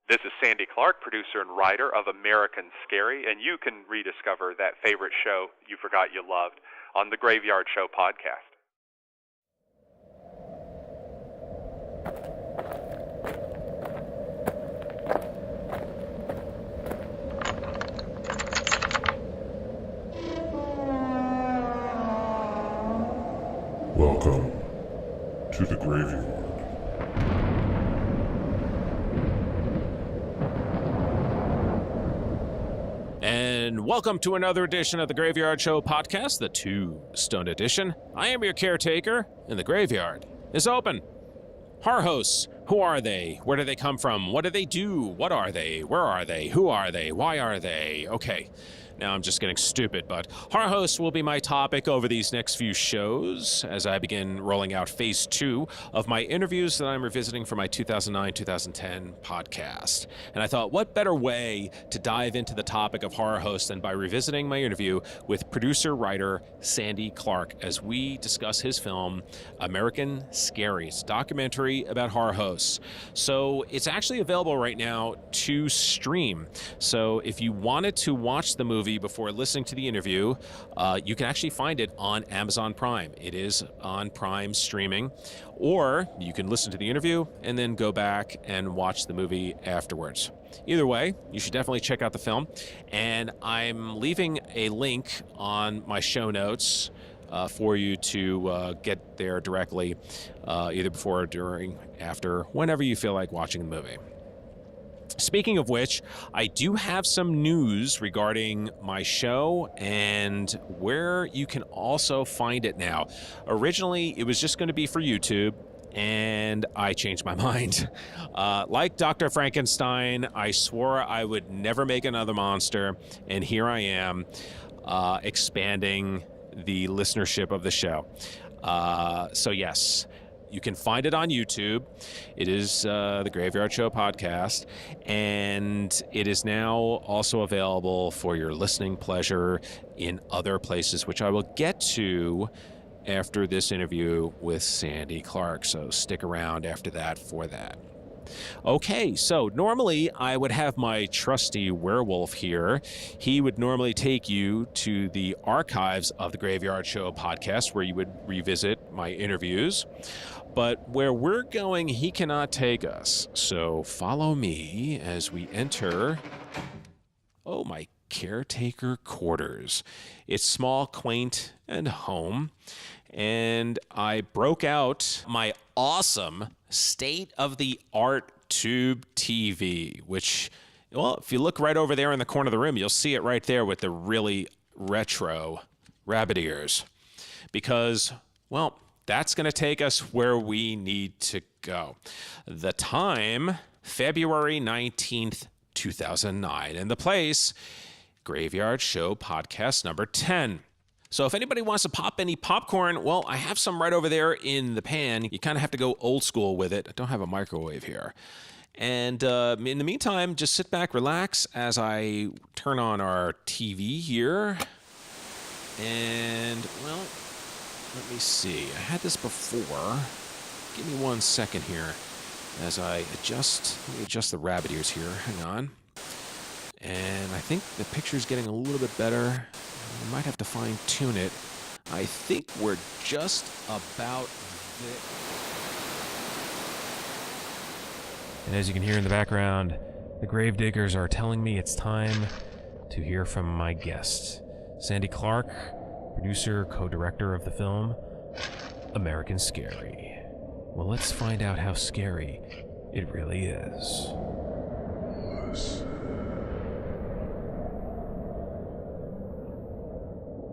This is Sandy Clark, producer and writer of American Scary, and you can rediscover that favorite show you forgot you loved on the Graveyard Show podcast. Welcome to the Graveyard. And welcome to another edition of the Graveyard Show podcast, the Tombstone edition. I am your caretaker, and the graveyard is open. Horror hosts, who are they? Where do they come from? What do they do? What are they? Where are they? Who are they? Why are they? Okay, now I'm just getting stupid, but horror hosts will be my topic over these next few shows as I begin rolling out phase 2 of my interviews that I'm revisiting for my 2009-2010 podcast. And I thought, what better way to dive into the topic of horror hosts than by revisiting my interview with producer-writer Sandy Clark as we discuss his film, American Scary. It's a documentary about horror hosts. So it's actually available right now to stream. So if you wanted to watch the movie before listening to the interview, you can actually find it on Amazon Prime. It is on Prime streaming, or you can listen to the interview and then go back and watch the movie afterwards. Either way, you should definitely check out the film, and I'm leaving a link on my show notes for you to get there directly, either before, during, after, whenever you feel like watching the movie. Speaking of which, I do have some news regarding my show and where you can also find it now. Originally, it was just going to be for YouTube, and I changed my mind. Like Dr. Frankenstein, I swore I would never make another monster, and here I am, expanding the listenership of the show. So yes, you can find it on YouTube. It is the Graveyard Show podcast, and it is now also available for your listening pleasure in other places, which I will get to after this interview with Sandy Clark. So stick around after that for that. Okay, so normally I would have my trusty werewolf here. He would normally take you to the archives of the Graveyard Show podcast where you would revisit my interviews. But where we're going, he cannot take us. So follow me as we enter, my caretaker quarters. It's small, quaint, and home. And I broke out my awesome state-of-the-art tube TV, which, well, if you look right over there in the corner of the room, you'll see it right there with the really retro rabbit ears. Because, well, that's going to take us where we need to go. The time, February 19th, 2009. And the place, Graveyard Show podcast number 10. So if anybody wants to pop any popcorn, well, I have some right over there in the pan. You kind of have to go old school with it. I don't have a microwave here. And in the meantime, just sit back, relax as I turn on our TV here. And, well, let me see. I had this before. Give me 1 second here as I adjust the rabbit ears here. Hang on. And I think the picture's getting a little bit better. I might have to fine-tune it. I think we're just about there. And as you can hear in the background, the gravediggers are telling me it's time to hear from my guest, Sandy Clark, producer, co-director of the film, American Scary. Well, let's find out how scary it really is.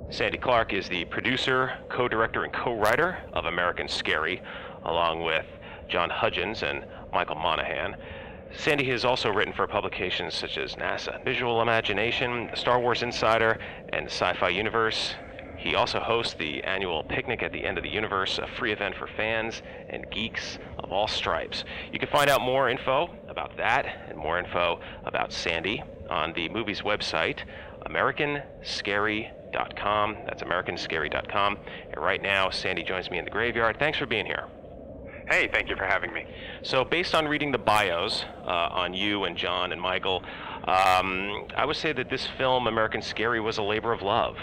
Sandy Clark is the producer, co-director, and co-writer of American Scary, along with John Hudgens and Michael Monaghan. Sandy has also written for publications such as NASA Visual Imagination, Star Wars Insider, and Sci-Fi Universe. He also hosts the annual Picnic at the End of the Universe, a free event for fans and geeks of all stripes. You can find out more info about that and more info about Sandy on the movie's website, AmericanScary.com. That's AmericanScary.com. And right now, Sandy joins me in the graveyard. Thanks for being here. Hey, thank you for having me. So based on reading the bios on you and John and Michael, I would say that this film, American Scary, was a labor of love.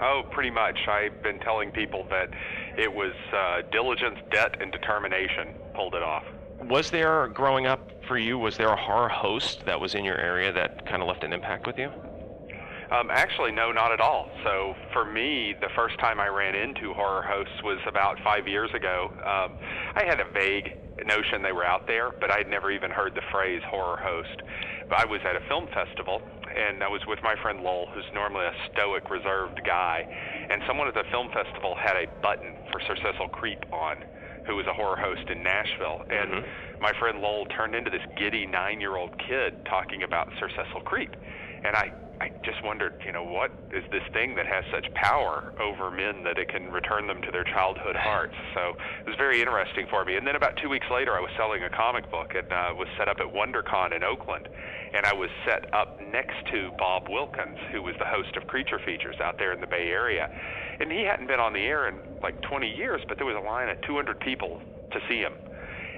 Oh, pretty much. I've been telling people that it was diligence, debt, and determination pulled it off. Was there, growing up for you, was there a horror host that was in your area that kind of left an impact with you? Actually, no, not at all. So for me, the first time I ran into horror hosts was about 5 years ago. I had a vague notion they were out there, but I'd never even heard the phrase horror host. But I was at a film festival, and I was with my friend Lowell, who's normally a stoic, reserved guy, and someone at the film festival had a button for Sir Cecil Creep on, who was a horror host in Nashville. And my friend Lowell turned into this giddy 9-year-old kid talking about Sir Cecil Creep. And I just wondered, what is this thing that has such power over men that it can return them to their childhood hearts? So it was very interesting for me. And then about 2 weeks later, I was selling a comic book and was set up at WonderCon in Oakland. And I was set up next to Bob Wilkins, who was the host of Creature Features out there in the Bay Area. And he hadn't been on the air in like 20 years, but there was a line of 200 people to see him.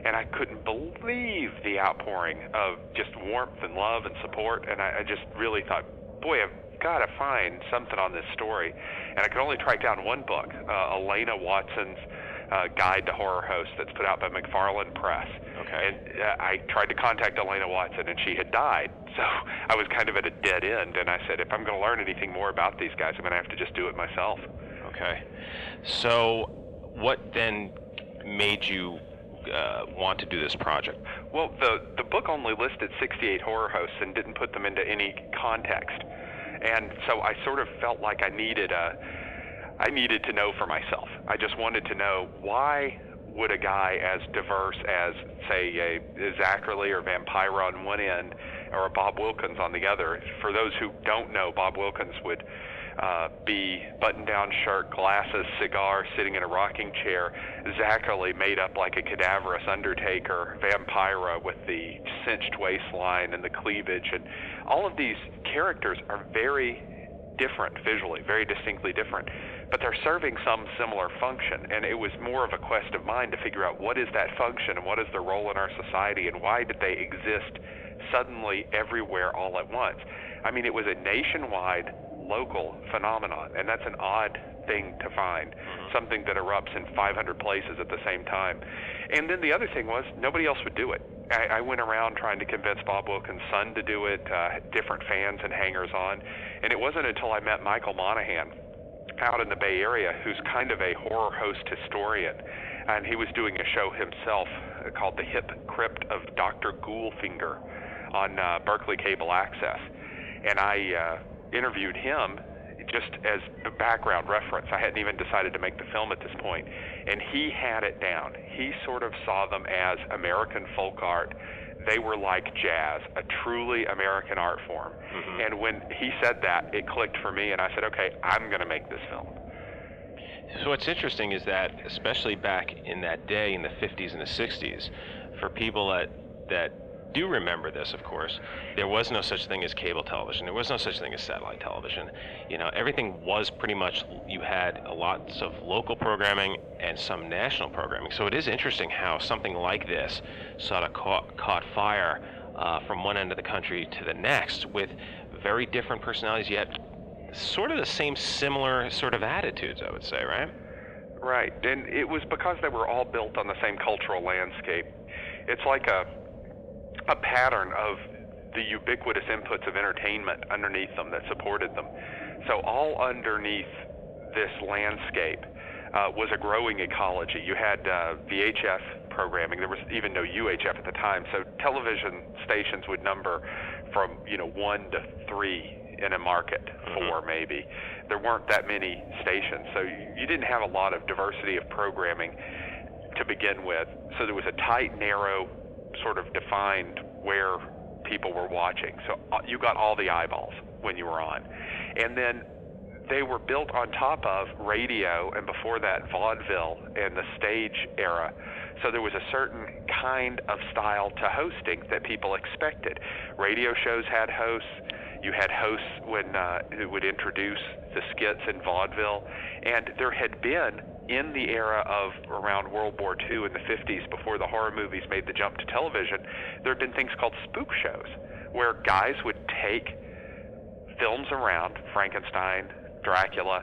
And I couldn't believe the outpouring of just warmth and love and support. And I just really thought, boy, I've got to find something on this story. And I could only track down one book, Elena Watson's Guide to Horror Hosts, that's put out by McFarland Press. Okay. And I tried to contact Elena Watson, and she had died. So I was kind of at a dead end. And I said, if I'm going to learn anything more about these guys, I'm going to have to just do it myself. Okay. So what then made you want to do this project? Well, the book only listed 68 horror hosts and didn't put them into any context. And so I sort of felt like I needed to know for myself. I just wanted to know, why would a guy as diverse as, say, a Zachary or Vampira on one end or a Bob Wilkins on the other? For those who don't know, Bob Wilkins would be button-down shirt, glasses, cigar, sitting in a rocking chair. Zachary made up like a cadaverous undertaker. Vampira with the cinched waistline and the cleavage. And all of these characters are very different visually, very distinctly different, but they're serving some similar function. And it was more of a quest of mine to figure out, what is that function and what is their role in our society, and why did they exist suddenly everywhere all at once? I mean, it was a nationwide local phenomenon, and that's an odd thing to find, something that erupts in 500 places at the same time. And then the other thing was, nobody else would do it. I went around trying to convince Bob Wilkins' son to do it, different fans and hangers-on, and it wasn't until I met Michael Monahan out in the Bay Area, who's kind of a horror host historian, and he was doing a show himself called The Hip Crypt of Dr. Ghoulfinger on Berkeley Cable Access. And I interviewed him just as a background reference. I hadn't even decided to make the film at this point. And he had it down. He sort of saw them as American folk art. They were like jazz, a truly American art form. And when he said that, it clicked for me, and I said, okay, I'm going to make this film. So what's interesting is that, especially back in that day, in the 50s and the 60s, for people that do remember this, of course, there was no such thing as cable television. There was no such thing as satellite television. Everything was pretty much, you had lots of local programming and some national programming. So it is interesting how something like this sort of caught fire from one end of the country to the next, with very different personalities, yet sort of the same similar sort of attitudes, I would say, right? Right, and it was because they were all built on the same cultural landscape. It's like a pattern of the ubiquitous inputs of entertainment underneath them that supported them. So all underneath this landscape was a growing ecology. You had VHF programming. There was even no UHF at the time. So television stations would number from 1 to 3 in a market, 4 maybe. There weren't that many stations, so you didn't have a lot of diversity of programming to begin with. So there was a tight, narrow, sort of defined where people were watching. So you got all the eyeballs when you were on. And then they were built on top of radio, and before that, vaudeville and the stage era. So there was a certain kind of style to hosting that people expected. Radio shows had hosts. You had hosts who would introduce the skits in vaudeville. And there had been in the era of around World War II in the 50s, before the horror movies made the jump to television, there had been things called spook shows, where guys would take films around, Frankenstein, Dracula,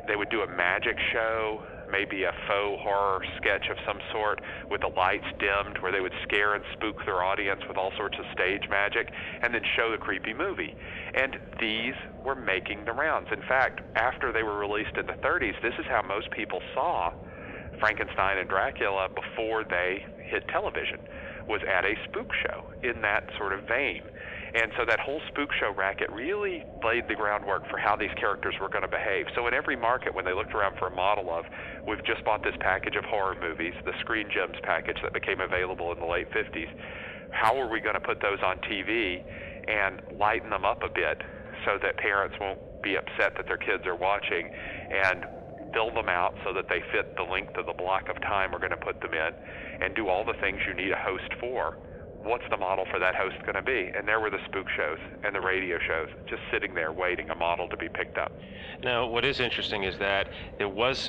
they would do a magic show, maybe a faux horror sketch of some sort with the lights dimmed, where they would scare and spook their audience with all sorts of stage magic, and then show the creepy movie. And these were making the rounds. In fact, after they were released in the 30s, this is how most people saw Frankenstein and Dracula before they hit television, was at a spook show in that sort of vein. And so that whole spook show racket really laid the groundwork for how these characters were going to behave. So in every market, when they looked around for a model of, we've just bought this package of horror movies, the Screen Gems package that became available in the late 50s, how are we going to put those on TV and lighten them up a bit so that parents won't be upset that their kids are watching, and fill them out so that they fit the length of the block of time we're going to put them in, and do all the things you need a host for. What's the model for that host going to be? And there were the spook shows and the radio shows, just sitting there waiting a model to be picked up. Now, what is interesting is that there was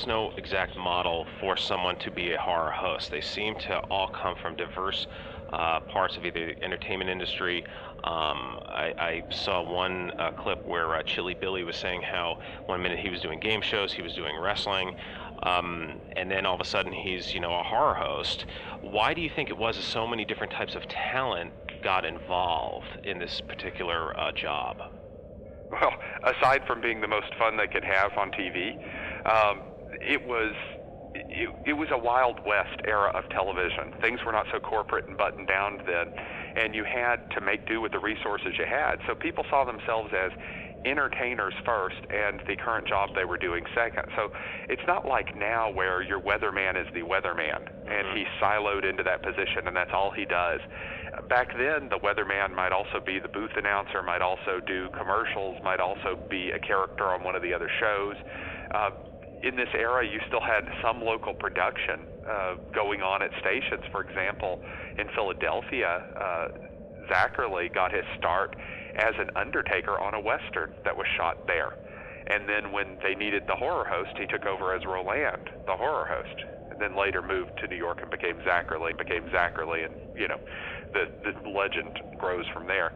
no exact model for someone to be a horror host. They seem to all come from diverse parts of either the entertainment industry. I saw one clip where Chili Billy was saying how one minute he was doing game shows, he was doing wrestling, and then all of a sudden he's, a horror host. Why do you think it was that so many different types of talent got involved in this particular job? Well, aside from being the most fun they could have on TV, it was a Wild West era of television. Things were not so corporate and buttoned down then, and you had to make do with the resources you had. So people saw themselves as entertainers first, and the current job they were doing second. So it's not like now where your weatherman is the weatherman, and he's siloed into that position, and that's all he does. Back then, the weatherman might also be the booth announcer, might also do commercials, might also be a character on one of the other shows. In this era, you still had some local production going on at stations. For example, in Philadelphia, Zachary got his start as an undertaker on a Western that was shot there. And then when they needed the horror host, he took over as Roland, the horror host, and then later moved to New York and became Zachary, and, the legend grows from there.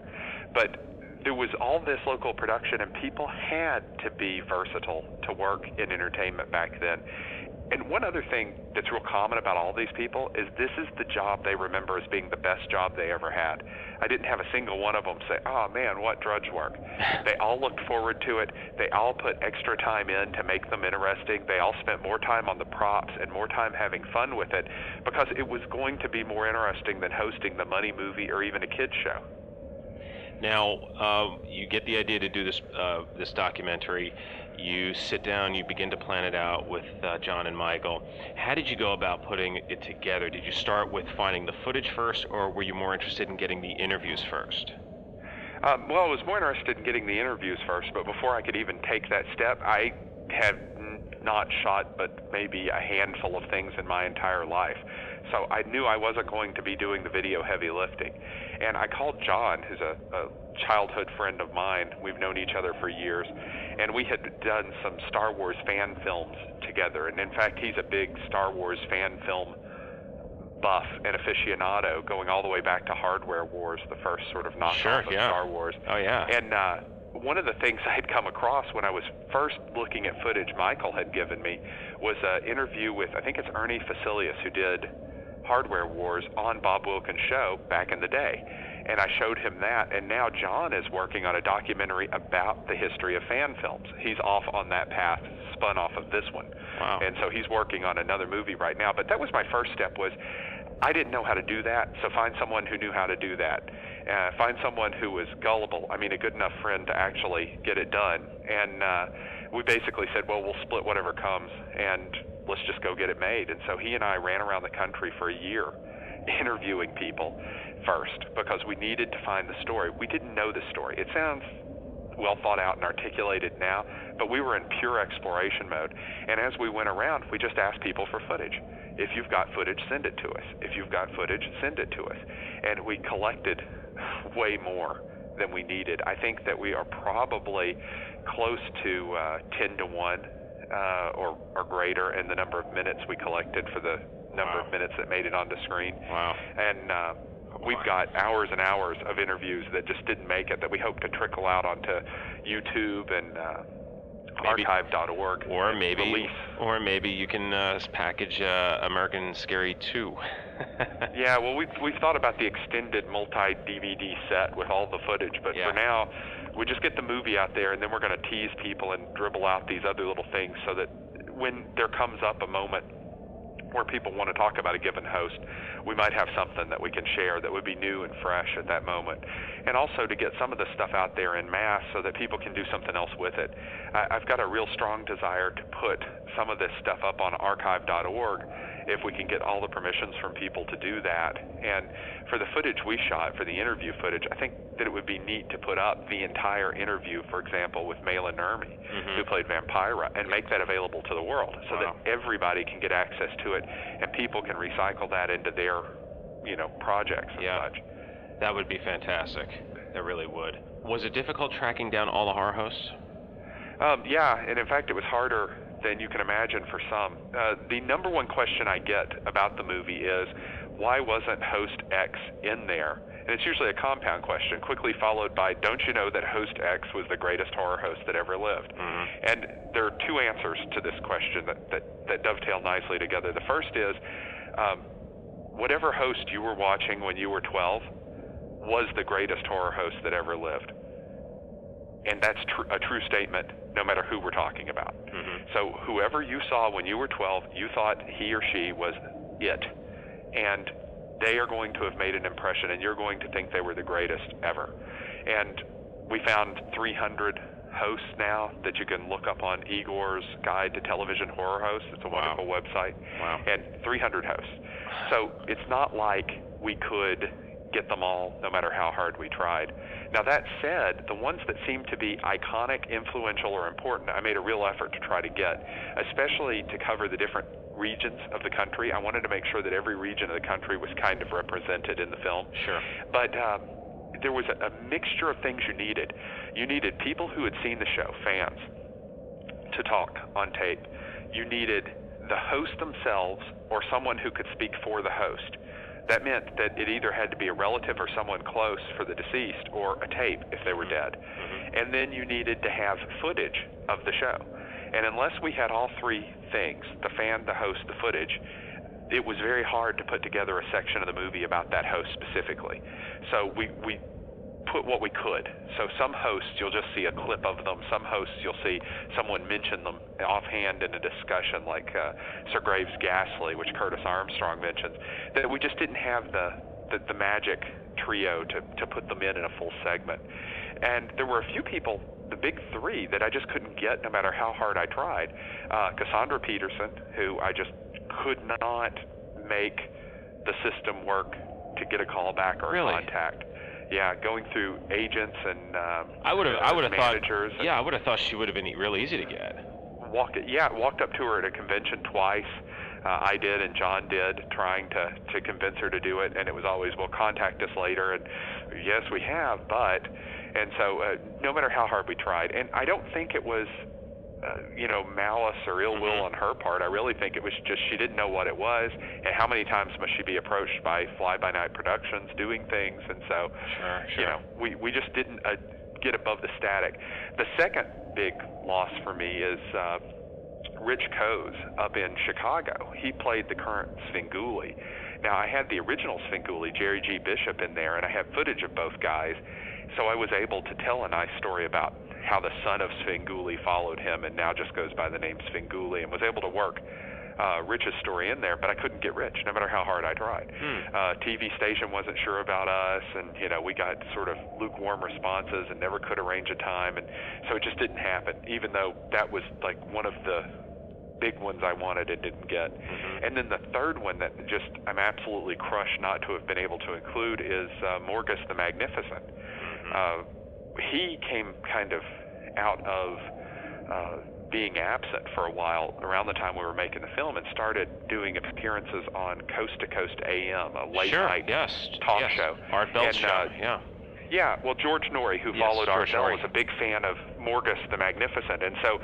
But there was all this local production, and people had to be versatile to work in entertainment back then. And one other thing that's real common about all these people is this is the job they remember as being the best job they ever had. I didn't have a single one of them say, oh man, what drudge work. They all looked forward to it. They all put extra time in to make them interesting. They all spent more time on the props and more time having fun with it, because it was going to be more interesting than hosting the money movie or even a kid's show. Now, you get the idea to do this documentary. You sit down, you begin to plan it out with John and Michael. How did you go about putting it together? Did you start with finding the footage first, or were you more interested in getting the interviews first? Well, I was more interested in getting the interviews first, but before I could even take that step, I had not shot but maybe a handful of things in my entire life. So I knew I wasn't going to be doing the video heavy lifting. And I called John, who's a childhood friend of mine. We've known each other for years. And we had done some Star Wars fan films together. And in fact, he's a big Star Wars fan film buff and aficionado, going all the way back to Hardware Wars, the first sort of knockoff of Star Wars. Oh, yeah. And one of the things I had come across when I was first looking at footage Michael had given me was an interview with, I think it's Ernie Facilius, who did Hardware Wars on Bob Wilkins' show back in the day. And I showed him that, and now John is working on a documentary about the history of fan films. He's off on that path, spun off of this one. Wow. And so he's working on another movie right now. But that was my first step, was I didn't know how to do that, so find someone who knew how to do that. Find someone who was gullible, a good enough friend to actually get it done. And we basically said, well, we'll split whatever comes, and let's just go get it made. And so he and I ran around the country for a year interviewing people first, because we needed to find the story. We didn't know the story. It sounds well thought out and articulated now, but we were in pure exploration mode. And as we went around, we just asked people for footage. If you've got footage, send it to us. If you've got footage, send it to us. And we collected way more than we needed. I think that we are probably close to 10 to 1 or greater in the number of minutes we collected for the number of minutes that made it onto screen. Wow. And we've got hours and hours of interviews that just didn't make it that we hope to trickle out onto YouTube and archive.org. Or maybe you can package American Scary 2. Yeah, well, we've thought about the extended multi-DVD set with all the footage, but for now, we just get the movie out there, and then we're going to tease people and dribble out these other little things so that when there comes up a moment where people want to talk about a given host, we might have something that we can share that would be new and fresh at that moment. And also to get some of the stuff out there in mass so that people can do something else with it. I've got a real strong desire to put some of this stuff up on archive.org if we can get all the permissions from people to do that. And for the footage we shot, for the interview footage, I think that it would be neat to put up the entire interview, for example, with Malin Nurmi, who played Vampira, and make that available to the world so that everybody can get access to it and people can recycle that into their, projects and such. That would be fantastic. It really would. Was it difficult tracking down all the horror hosts? Yeah, and in fact, it was harder than you can imagine for some. The number one question I get about the movie is, why wasn't host X in there? And it's usually a compound question, quickly followed by, don't you know that host X was the greatest horror host that ever lived? And there are two answers to this question that dovetail nicely together. The first is, whatever host you were watching when you were 12 was the greatest horror host that ever lived. And that's a true statement, no matter who we're talking about. So whoever you saw when you were 12, you thought he or she was it. And they are going to have made an impression, and you're going to think they were the greatest ever. And we found 300 hosts now that you can look up on Igor's Guide to Television Horror Hosts. It's a wonderful website. And 300 hosts. So it's not like we could get them all, no matter how hard we tried. Now that said, the ones that seem to be iconic, influential, or important, I made a real effort to try to get, especially to cover the different regions of the country. I wanted to make sure that every region of the country was kind of represented in the film. Sure. But there was a mixture of things you needed. You needed people who had seen the show, fans, to talk on tape. You needed the host themselves or someone who could speak for the host. That meant that it either had to be a relative or someone close for the deceased, or a tape if they were dead. And then you needed to have footage of the show. And unless we had all three things, the fan, the host, the footage, it was very hard to put together a section of the movie about that host specifically. So we put what we could. So some hosts, you'll just see a clip of them. Some hosts, you'll see someone mention them offhand in a discussion, like Sir Graves Ghastly, which Curtis Armstrong mentions. That we just didn't have the magic trio to put them in a full segment. And there were a few people, the big three, that I just couldn't get no matter how hard I tried. Cassandra Peterson, who I just could not make the system work to get a call back or a contact. Yeah, going through agents and I would have managers. Thought, I would have thought she would have been real easy to get. Walked up to her at a convention twice. I did and John did, trying to convince her to do it, and it was always, well, contact us later, and yes, we have, but, and so no matter how hard we tried, and I don't think it was malice or ill will on her part. I really think it was just she didn't know what it was, and how many times must she be approached by fly-by-night productions doing things, and so we just didn't get above the static. The second big loss for me is Rich Coase up in Chicago. He played the current Svengoolie. Now, I had the original Svengoolie, Jerry G. Bishop, in there, and I have footage of both guys, so I was able to tell a nice story about how the son of Svengoolie followed him and now just goes by the name Svengoolie, and was able to work Rich's story in there, but I couldn't get Rich, no matter how hard I tried. TV station wasn't sure about us, and we got sort of lukewarm responses and never could arrange a time, and so it just didn't happen, even though that was like one of the big ones I wanted and didn't get. And then the third one that just I'm absolutely crushed not to have been able to include is Morgus the Magnificent. He came kind of out of being absent for a while around the time we were making the film, and started doing appearances on Coast to Coast AM, a late night talk show. Art Bell's show, Yeah, well, George Norrie, who followed Art Bell, was a big fan of Morgus the Magnificent, and so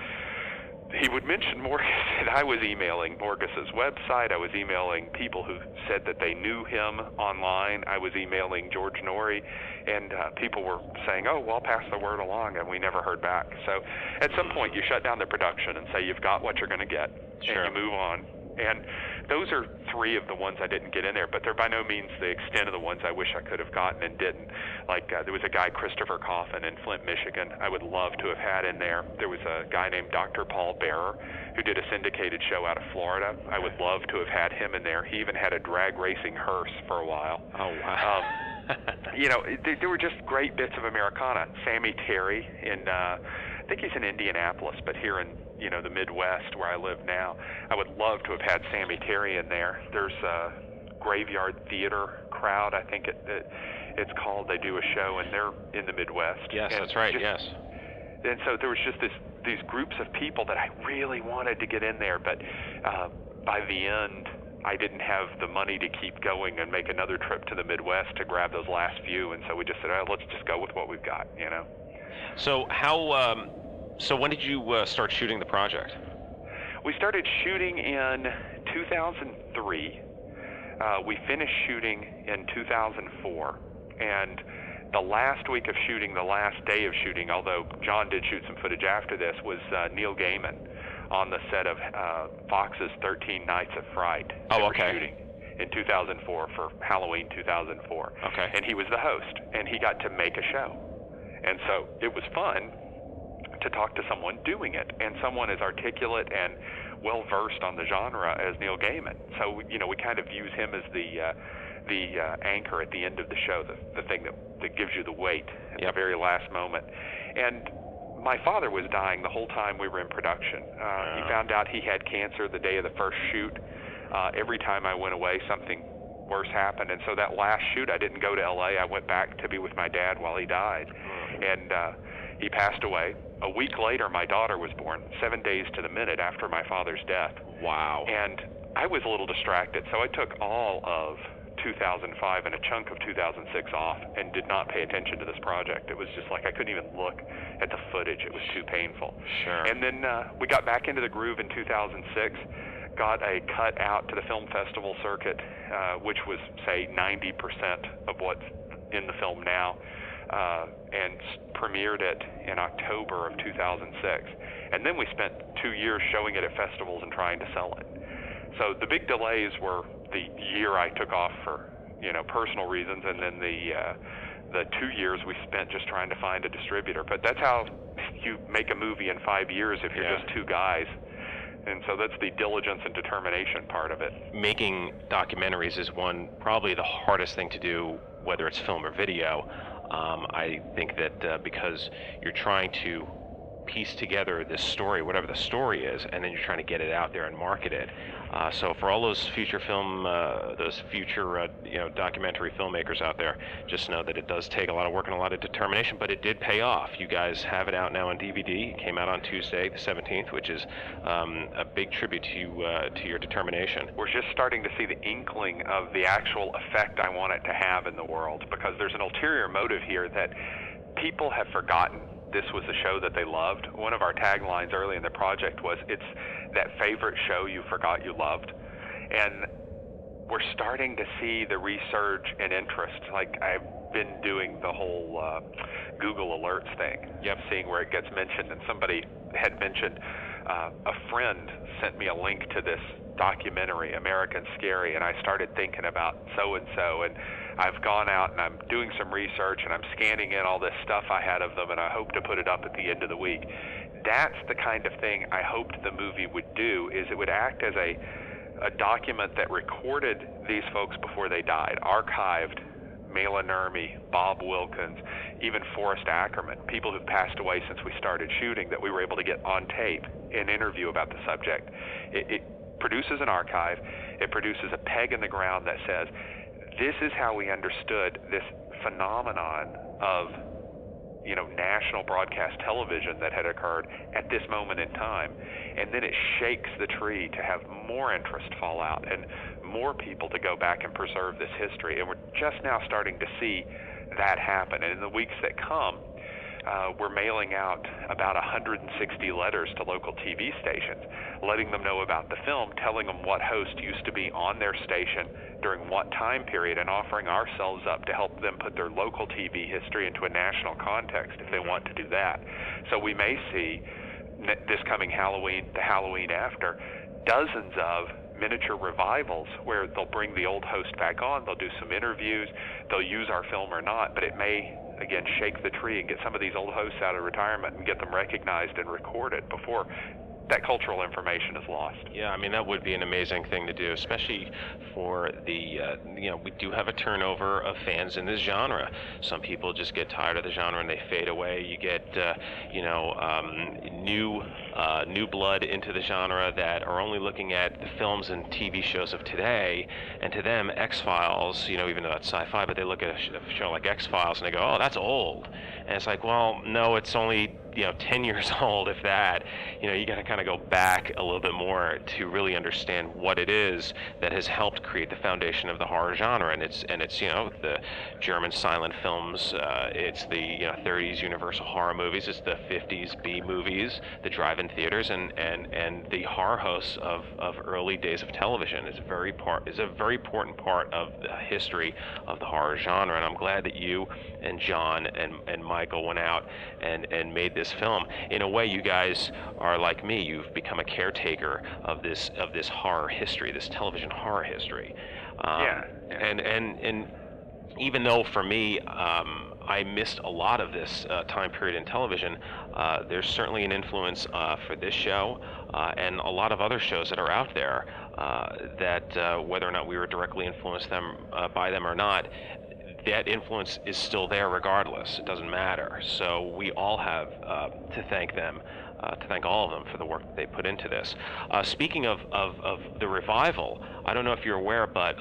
he would mention Morgus, and I was emailing Morgus's website. I was emailing people who said that they knew him online. I was emailing George Norrie, and people were saying, oh, well, I'll pass the word along, and we never heard back. So at some point, you shut down the production and say you've got what you're going to get, Sure. and you move on. And those are 3 of the ones I didn't get in there, but they're by no means the extent of the ones I wish I could have gotten and didn't. Like there was a guy, Christopher Coffin, in Flint, Michigan, I would love to have had in there. There was a guy named Dr. Paul Bearer who did a syndicated show out of Florida. I would love to have had him in there. He even had a drag racing hearse for a while. Oh, wow. You know, there were just great bits of Americana. Sammy Terry in, I think he's in Indianapolis, but here in, you know, the Midwest where I live now, I would love to have had Sammy Terry in there. There's a Graveyard Theater crowd, I think it's called. They do a show, and they're in the Midwest. Yes, and that's right, just, yes. And so there was just these groups of people that I really wanted to get in there, but by the end, I didn't have the money to keep going and make another trip to the Midwest to grab those last few, and so we just said, oh, let's just go with what we've got, you know. So so when did you start shooting the project? We started shooting in 2003. We finished shooting in 2004, and the last week of shooting, the last day of shooting, although John did shoot some footage after this, was Neil Gaiman on the set of Fox's 13 Nights of Fright. Oh, They okay. were shooting in 2004 for Halloween 2004. Okay. And he was the host, and he got to make a show. And so it was fun to talk to someone doing it, and someone as articulate and well-versed on the genre as Neil Gaiman. So, you know, we kind of use him as the anchor at the end of the show, the thing that gives you the weight at the very last moment. And my father was dying the whole time we were in production. He found out he had cancer the day of the first shoot. Every time I went away, something worse happened. And so that last shoot, I didn't go to LA. I went back to be with my dad while he died. And he passed away. A week later, my daughter was born, 7 days to the minute after my father's death. Wow. And I was a little distracted, so I took all of 2005 and a chunk of 2006 off and did not pay attention to this project. It was just like I couldn't even look at the footage. It was too painful. Sure. And then we got back into the groove in 2006, got a cut out to the film festival circuit, which was, say, 90% of what's in the film now, and premiered it in October of 2006. And then we spent 2 years showing it at festivals and trying to sell it. So the big delays were the year I took off for, you know, personal reasons, and then the 2 years we spent just trying to find a distributor. But that's how you make a movie in 5 years if you're just 2 guys. And so that's the diligence and determination part of it. Making documentaries is probably the hardest thing to do, whether it's film or video. I think that because you're trying to piece together this story, whatever the story is, and then you're trying to get it out there and market it. So for all those future documentary filmmakers out there, just know that it does take a lot of work and a lot of determination, but it did pay off. You guys have it out now on DVD. It came out on Tuesday, the 17th, which is a big tribute to your determination. We're just starting to see the inkling of the actual effect I want it to have in the world, because there's an ulterior motive here that people have forgotten this was a show that they loved. One of our taglines early in the project was, it's that favorite show you forgot you loved. And we're starting to see the resurge and interest. Like, I've been doing the whole Google Alerts thing, seeing where it gets mentioned. And somebody had mentioned, a friend sent me a link to this documentary, American Scary, and I started thinking about so-and-so, and I've gone out and I'm doing some research and I'm scanning in all this stuff I had of them, and I hope to put it up at the end of the week. That's the kind of thing I hoped the movie would do, is it would act as a document that recorded these folks before they died, archived Mela Nurmi, Bob Wilkins, even Forrest Ackerman, people who've passed away since we started shooting that we were able to get on tape, an interview about the subject. It produces an archive. It produces a peg in the ground that says, this is how we understood this phenomenon of, you know, national broadcast television that had occurred at this moment in time. And then it shakes the tree to have more interest fall out and more people to go back and preserve this history. And we're just now starting to see that happen. And in the weeks that come, we're mailing out about 160 letters to local TV stations, letting them know about the film, telling them what host used to be on their station during what time period, and offering ourselves up to help them put their local TV history into a national context if they want to do that. So we may see this coming Halloween, the Halloween after, dozens of miniature revivals where they'll bring the old host back on, they'll do some interviews, they'll use our film or not, but it may, again, shake the tree and get some of these old hosts out of retirement and get them recognized and recorded before that cultural information is lost. Yeah, I mean, that would be an amazing thing to do, especially for the, we do have a turnover of fans in this genre. Some people just get tired of the genre and they fade away. You get, new blood into the genre that are only looking at the films and TV shows of today, and to them, X-Files, even though that's sci-fi, but they look at a show like X-Files and they go, oh, that's old. And it's like, well, no, it's only 10 years old, if that. You got to kind of go back a little bit more to really understand what it is that has helped create the foundation of the horror genre. And it's the German silent films, it's the 30s Universal horror movies, it's the 50s B movies, the drive-in theaters, and the horror hosts of early days of television is a very important part of the history of the horror genre. And I'm glad that you and John and Michael went out and made this film. In a way, you guys are like me. You've become a caretaker of this horror history, this television horror history. And even though for me, I missed a lot of this time period in television, there's certainly an influence for this show and a lot of other shows that are out there that whether or not we were directly influenced by them or not, that influence is still there regardless. It doesn't matter. So we all have to thank them, to thank all of them for the work that they put into this. Speaking of the revival, I don't know if you're aware, but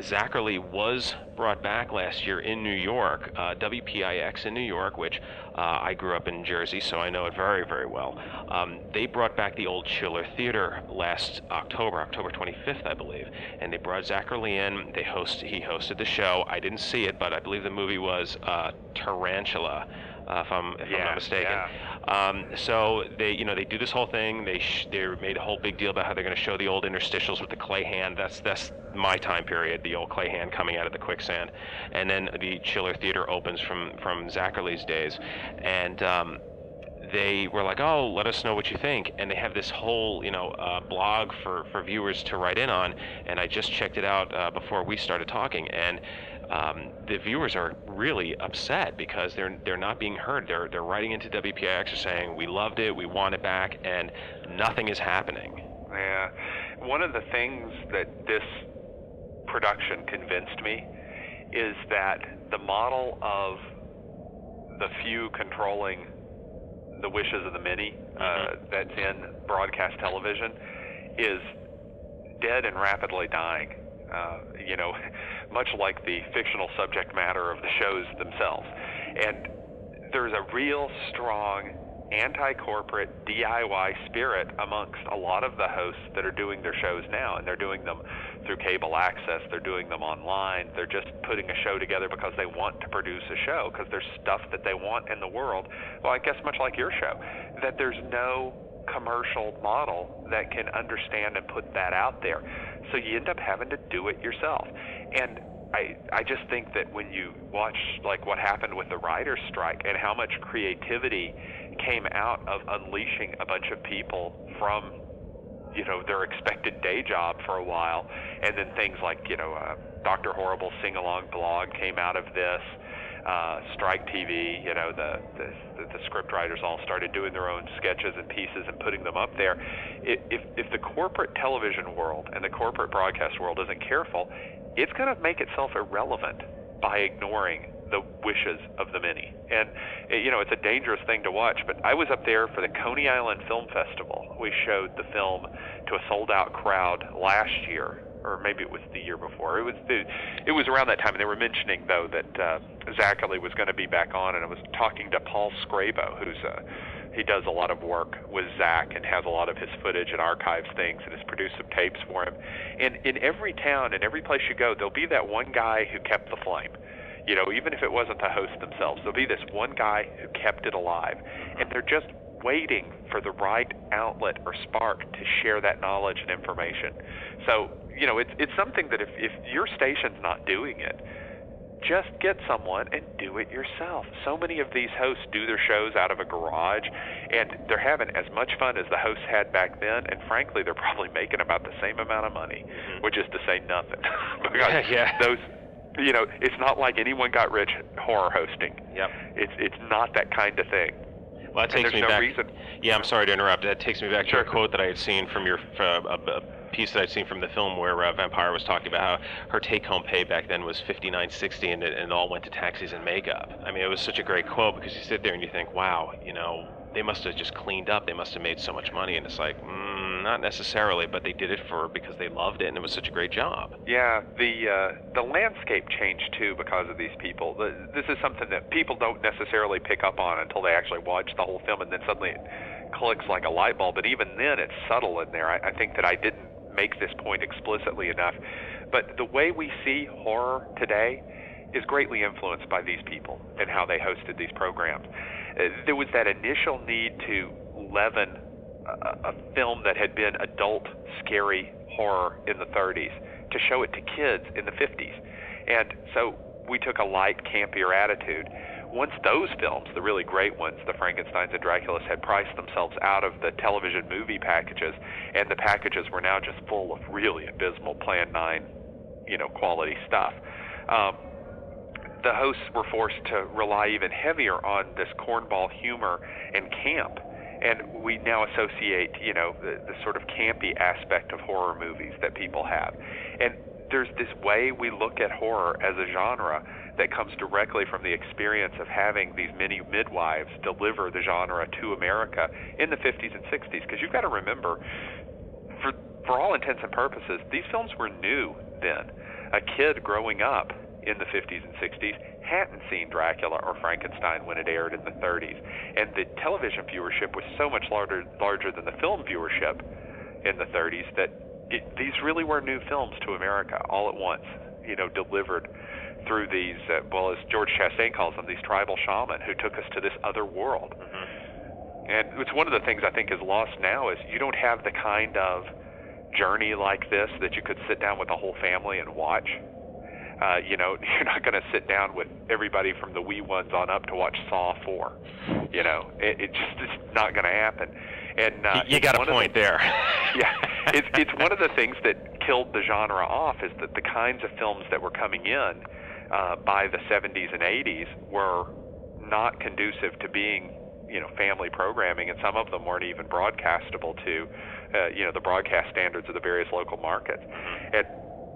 Zachary was brought back last year in New York, WPIX in New York, which I grew up in Jersey, so I know it very, very well. They brought back the old Chiller Theater last October 25th, I believe, and they brought Zachary in. He hosted the show. I didn't see it, but I believe the movie was Tarantula, if I'm not mistaken. Yeah. So they do this whole thing. They made a whole big deal about how they're going to show the old interstitials with the clay hand. That's my time period, the old clay hand coming out of the quicksand. And then the Chiller Theater opens from Zachary's days, and they were like, oh, let us know what you think. And they have this whole blog for viewers to write in on, and I just checked it out before we started talking, and the viewers are really upset because they're not being heard. They're writing into WPIX saying, we loved it, we want it back, and nothing is happening. Yeah. One of the things that this production convinced me is that the model of the few controlling the wishes of the many that's in broadcast television is dead and rapidly dying. Much like the fictional subject matter of the shows themselves. And there's a real strong anti-corporate DIY spirit amongst a lot of the hosts that are doing their shows now, and they're doing them through cable access, they're doing them online, they're just putting a show together because they want to produce a show, because there's stuff that they want in the world, well, I guess much like your show, that there's no commercial model that can understand and put that out there. So you end up having to do it yourself. And I just think that when you watch like what happened with the writer's strike and how much creativity came out of unleashing a bunch of people from their expected day job for a while, and then things like Dr. Horrible sing-along blog came out of this, Strike TV, the script writers all started doing their own sketches and pieces and putting them up there. If the corporate television world and the corporate broadcast world isn't careful, it's going to make itself irrelevant by ignoring the wishes of the many. And it's a dangerous thing to watch, but I was up there for the Coney Island Film Festival. We showed the film to a sold-out crowd last year, or maybe it was the year before. It was around that time, and they were mentioning, though, that Zachary was going to be back on, and I was talking to Paul Scrabo, he does a lot of work with Zach and has a lot of his footage and archives things and has produced some tapes for him. And in every town, in every place you go, there'll be that one guy who kept the flame. You know, even if it wasn't the host themselves, there'll be this one guy who kept it alive, and they're just waiting for the right outlet or spark to share that knowledge and information. So, you know, it's something that if your station's not doing it, just get someone and do it yourself. So many of these hosts do their shows out of a garage, and they're having as much fun as the hosts had back then, and frankly, they're probably making about the same amount of money, which is to say nothing. Because those, you know, it's not like anyone got rich horror hosting. Yep. It's not that kind of thing. Well, that takes me no back. Reason. Yeah, I'm sorry to interrupt. That takes me back to Sure. a quote that I had seen from your a piece that I'd seen from the film where Vampire was talking about how her take-home pay back then was $59.60, and it all went to taxis and makeup. I mean, it was such a great quote because you sit there and you think, wow, you know, they must have just cleaned up. They must have made so much money, and it's like, not necessarily, but they did it because they loved it, and it was such a great job. Yeah, the landscape changed too because of these people. This is something that people don't necessarily pick up on until they actually watch the whole film, and then suddenly it clicks like a light bulb. But even then, it's subtle in there. I think that I didn't make this point explicitly enough. But the way we see horror today is greatly influenced by these people and how they hosted these programs. There was that initial need to leaven a film that had been adult, scary horror in the 30s to show it to kids in the 50s. And so we took a light, campier attitude. Once those films, the really great ones, the Frankensteins and Draculas, had priced themselves out of the television movie packages, and the packages were now just full of really abysmal Plan 9, quality stuff, the hosts were forced to rely even heavier on this cornball humor and camp. And we now associate, the sort of campy aspect of horror movies that people have. And there's this way we look at horror as a genre that comes directly from the experience of having these many midwives deliver the genre to America in the 50s and 60s. Because you've got to remember, for all intents and purposes, these films were new then. A kid growing up in the 50s and 60s hadn't seen Dracula or Frankenstein when it aired in the 30s. And the television viewership was so much larger than the film viewership in the 30s that these really were new films to America all at once, delivered through these, as George Chastain calls them, these tribal shaman who took us to this other world. Mm-hmm. And it's one of the things I think is lost now is you don't have the kind of journey like this that you could sit down with the whole family and watch. You're not going to sit down with everybody from the wee ones on up to watch Saw 4. It's not going to happen. And you got a point there. Yeah, it's one of the things that killed the genre off is that the kinds of films that were coming in by the 70s and 80s were not conducive to being, family programming, and some of them weren't even broadcastable to, the broadcast standards of the various local markets. And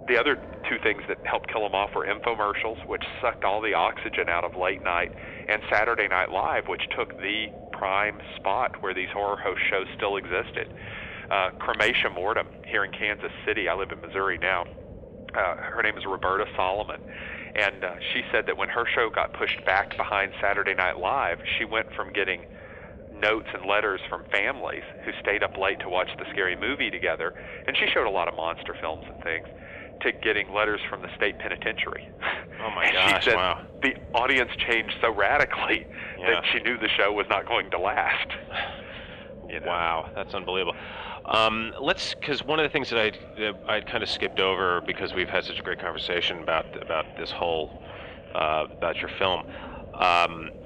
the other two things that helped kill them off were infomercials, which sucked all the oxygen out of late night, and Saturday Night Live, which took the prime spot where these horror host shows still existed. Cremation Mortem here in Kansas City, I live in Missouri now, her name is Roberta Solomon, and she said that when her show got pushed back behind Saturday Night Live, she went from getting notes and letters from families who stayed up late to watch the scary movie together, and she showed a lot of monster films and things, to getting letters from the state penitentiary. Oh my and gosh, she said wow. The audience changed so radically that she knew the show was not going to last. Wow, that's unbelievable. Because one of the things that I'd kind of skipped over because we've had such a great conversation about this whole, about your film.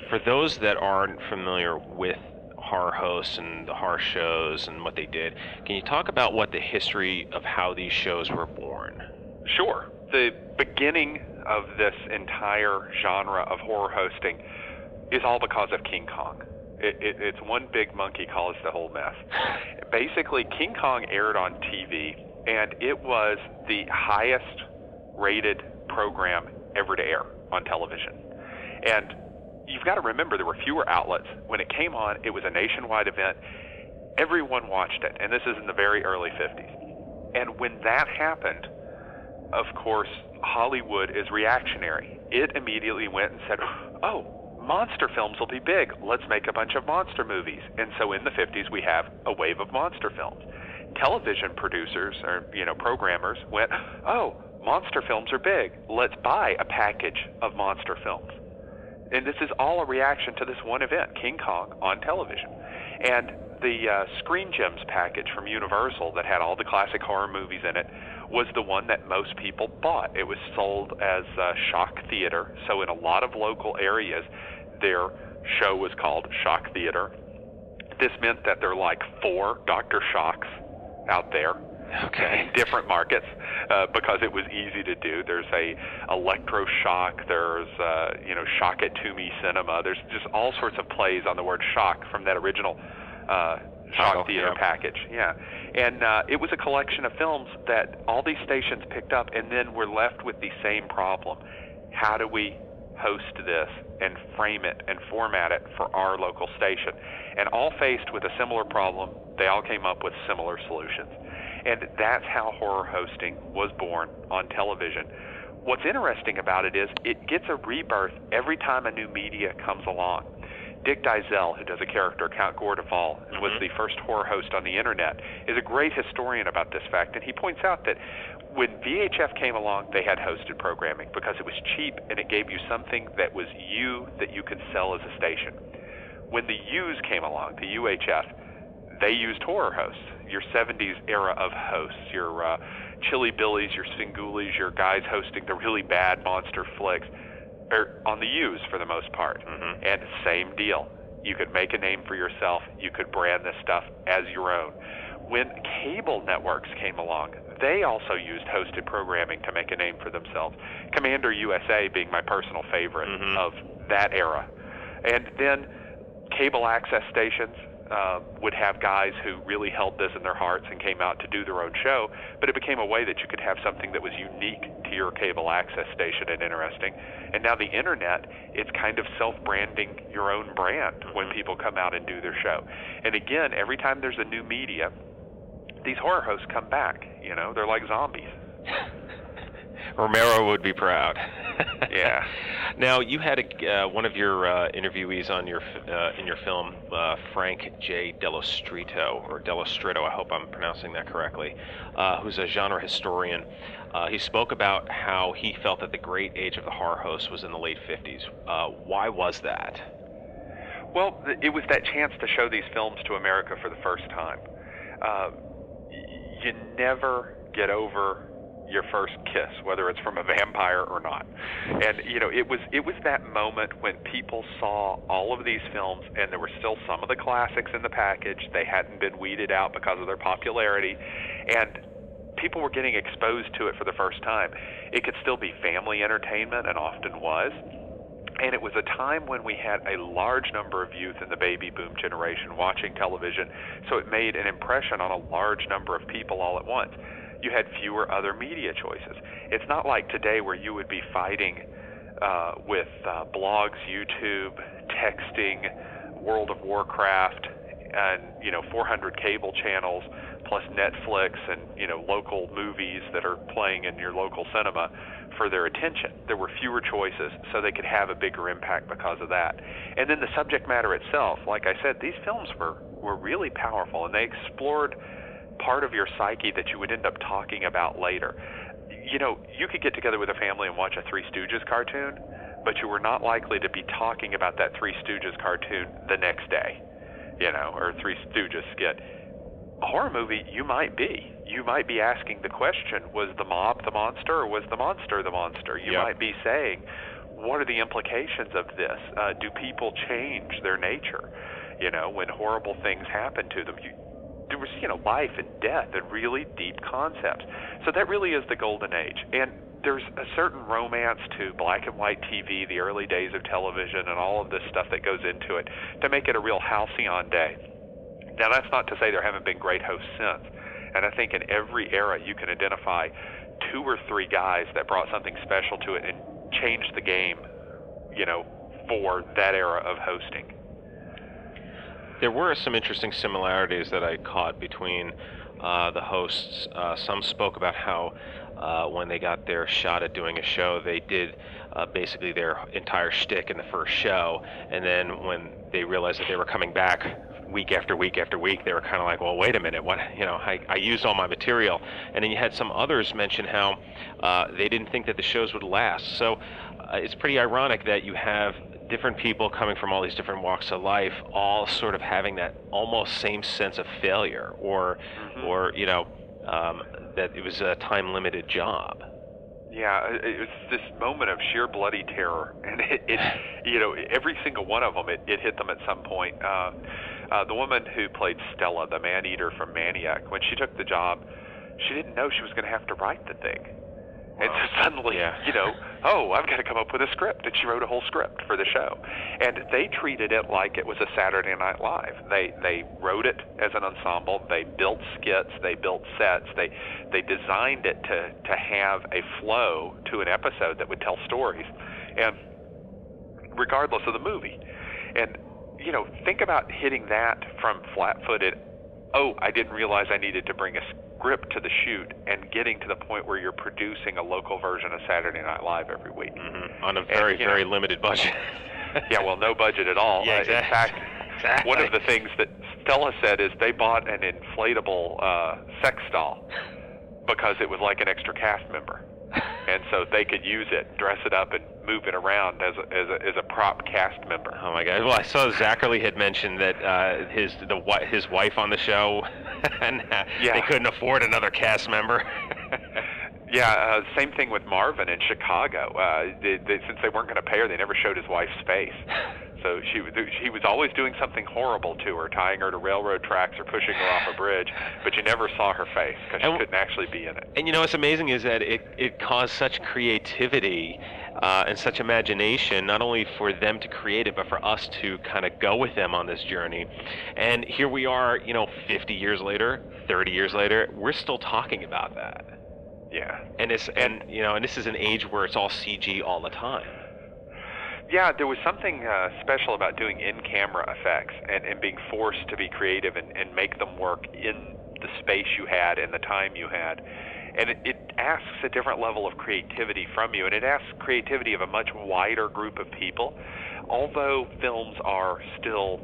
For those that aren't familiar with horror hosts and the horror shows and what they did, can you talk about what the history of how these shows were born? Sure. The beginning of this entire genre of horror hosting is all because of King Kong. It's one big monkey caused the whole mess. Basically, King Kong aired on TV, and it was the highest rated program ever to air on television. And you've got to remember there were fewer outlets. When it came on, it was a nationwide event. Everyone watched it, and this is in the very early 50s. And when that happened, of course, Hollywood is reactionary. It immediately went and said, oh, monster films will be big. Let's make a bunch of monster movies. And so in the 50s, we have a wave of monster films. Television producers or, programmers went, oh, monster films are big. Let's buy a package of monster films. And this is all a reaction to this one event, King Kong on television. And the Screen Gems package from Universal that had all the classic horror movies in it was the one that most people bought. It was sold as Shock Theater, so in a lot of local areas, their show was called Shock Theater. This meant that there are like 4 Dr. Shocks out there. Okay. In different markets, because it was easy to do. There's a electroshock. There's Shock at Toomey Cinema. There's just all sorts of plays on the word shock from that original Shock Theater package. Yeah, and it was a collection of films that all these stations picked up, and then we're left with the same problem: how do we host this and frame it and format it for our local station? And all faced with a similar problem, they all came up with similar solutions. And that's how horror hosting was born on television. What's interesting about it is it gets a rebirth every time a new media comes along. Dick Dysel, who does a character, Count Gordeval, and was the first horror host on the internet, is a great historian about this fact. And he points out that when VHF came along, they had hosted programming because it was cheap and it gave you something that was you that you could sell as a station. When the U's came along, the UHF, they used horror hosts. Your 70s era of hosts, your Chili Billies, your Svengoolies, your guys hosting the really bad monster flicks, are on the U's for the most part. And same deal. You could make a name for yourself. You could brand this stuff as your own. When cable networks came along, they also used hosted programming to make a name for themselves. Commander USA being my personal favorite of that era. And then cable access stations would have guys who really held this in their hearts and came out to do their own show, but it became a way that you could have something that was unique to your cable access station and interesting. And now the internet, it's kind of self-branding your own brand when people come out and do their show. And again, every time there's a new media, these horror hosts come back. They're like zombies. Romero would be proud. Yeah. Now, you had one of your interviewees on your in your film, Frank J. Dellostritto, I hope I'm pronouncing that correctly, who's a genre historian. He spoke about how he felt that the great age of the horror host was in the late 50s. Why was that? Well, it was that chance to show these films to America for the first time. You never get over your first kiss, whether it's from a vampire or not. And it was that moment when people saw all of these films, and there were still some of the classics in the package. They hadn't been weeded out because of their popularity, and people were getting exposed to it for the first time. It could still be family entertainment, and often was. And it was a time when we had a large number of youth in the baby boom generation watching television, so it made an impression on a large number of people all at once. You had fewer other media choices. It's not like today where you would be fighting with blogs, YouTube, texting, World of Warcraft, and 400 cable channels, plus Netflix and local movies that are playing in your local cinema for their attention. There were fewer choices, so they could have a bigger impact because of that. And then the subject matter itself, like I said, these films were really powerful, and they explored part of your psyche that you would end up talking about later. You could get together with a family and watch a Three Stooges cartoon, but you were not likely to be talking about that Three Stooges cartoon the next day, or Three Stooges skit. A horror movie, you might be. You might be asking the question, was the mob the monster, or was the monster the monster? You might be saying, what are the implications of this? Do people change their nature? When horrible things happen to them, there was, life and death and really deep concepts. So that really is the golden age. And there's a certain romance to black and white TV, the early days of television, and all of this stuff that goes into it to make it a real halcyon day. Now, that's not to say there haven't been great hosts since. And I think in every era you can identify 2 or 3 guys that brought something special to it and changed the game, for that era of hosting. There were some interesting similarities that I caught between the hosts. Some spoke about how when they got their shot at doing a show, they did basically their entire shtick in the first show, and then when they realized that they were coming back week after week after week, they were kind of like, well, wait a minute, what, I used all my material. And then you had some others mention how they didn't think that the shows would last. So it's pretty ironic that you have different people coming from all these different walks of life, all sort of having that almost same sense of failure, or that it was a time-limited job. Yeah, it was this moment of sheer bloody terror, and every single one of them, it hit them at some point. The woman who played Stella, the man-eater from Maniac, when she took the job, she didn't know she was going to have to write the thing. And so suddenly, I've got to come up with a script. And she wrote a whole script for the show. And they treated it like it was a Saturday Night Live. They wrote it as an ensemble. They built skits. They built sets. They designed it to have a flow to an episode that would tell stories, and regardless of the movie. And, think about hitting that from flat-footed, I didn't realize I needed to bring a script to the shoot, and getting to the point where you're producing a local version of Saturday Night Live every week. Mm-hmm. On a very limited budget. Yeah, well, no budget at all. Yeah, In fact, one of the things that Stella said is they bought an inflatable sex doll because it was like an extra cast member. And so they could use it, dress it up, and move it around as a prop cast member. Oh my God! Well, I saw Zachary had mentioned that his wife on the show, and they couldn't afford another cast member. Yeah, same thing with Marvin in Chicago. Since they weren't going to pay her, they never showed his wife's face. So he was always doing something horrible to her, tying her to railroad tracks or pushing her off a bridge, but you never saw her face because she couldn't actually be in it. And what's amazing is that it caused such creativity and such imagination, not only for them to create it, but for us to kind of go with them on this journey. And here we are, 50 years later, 30 years later, we're still talking about that. Yeah. And this is an age where it's all CG all the time. Yeah, there was something special about doing in-camera effects and being forced to be creative and make them work in the space you had and the time you had. And it asks a different level of creativity from you, and it asks creativity of a much wider group of people. Although films are still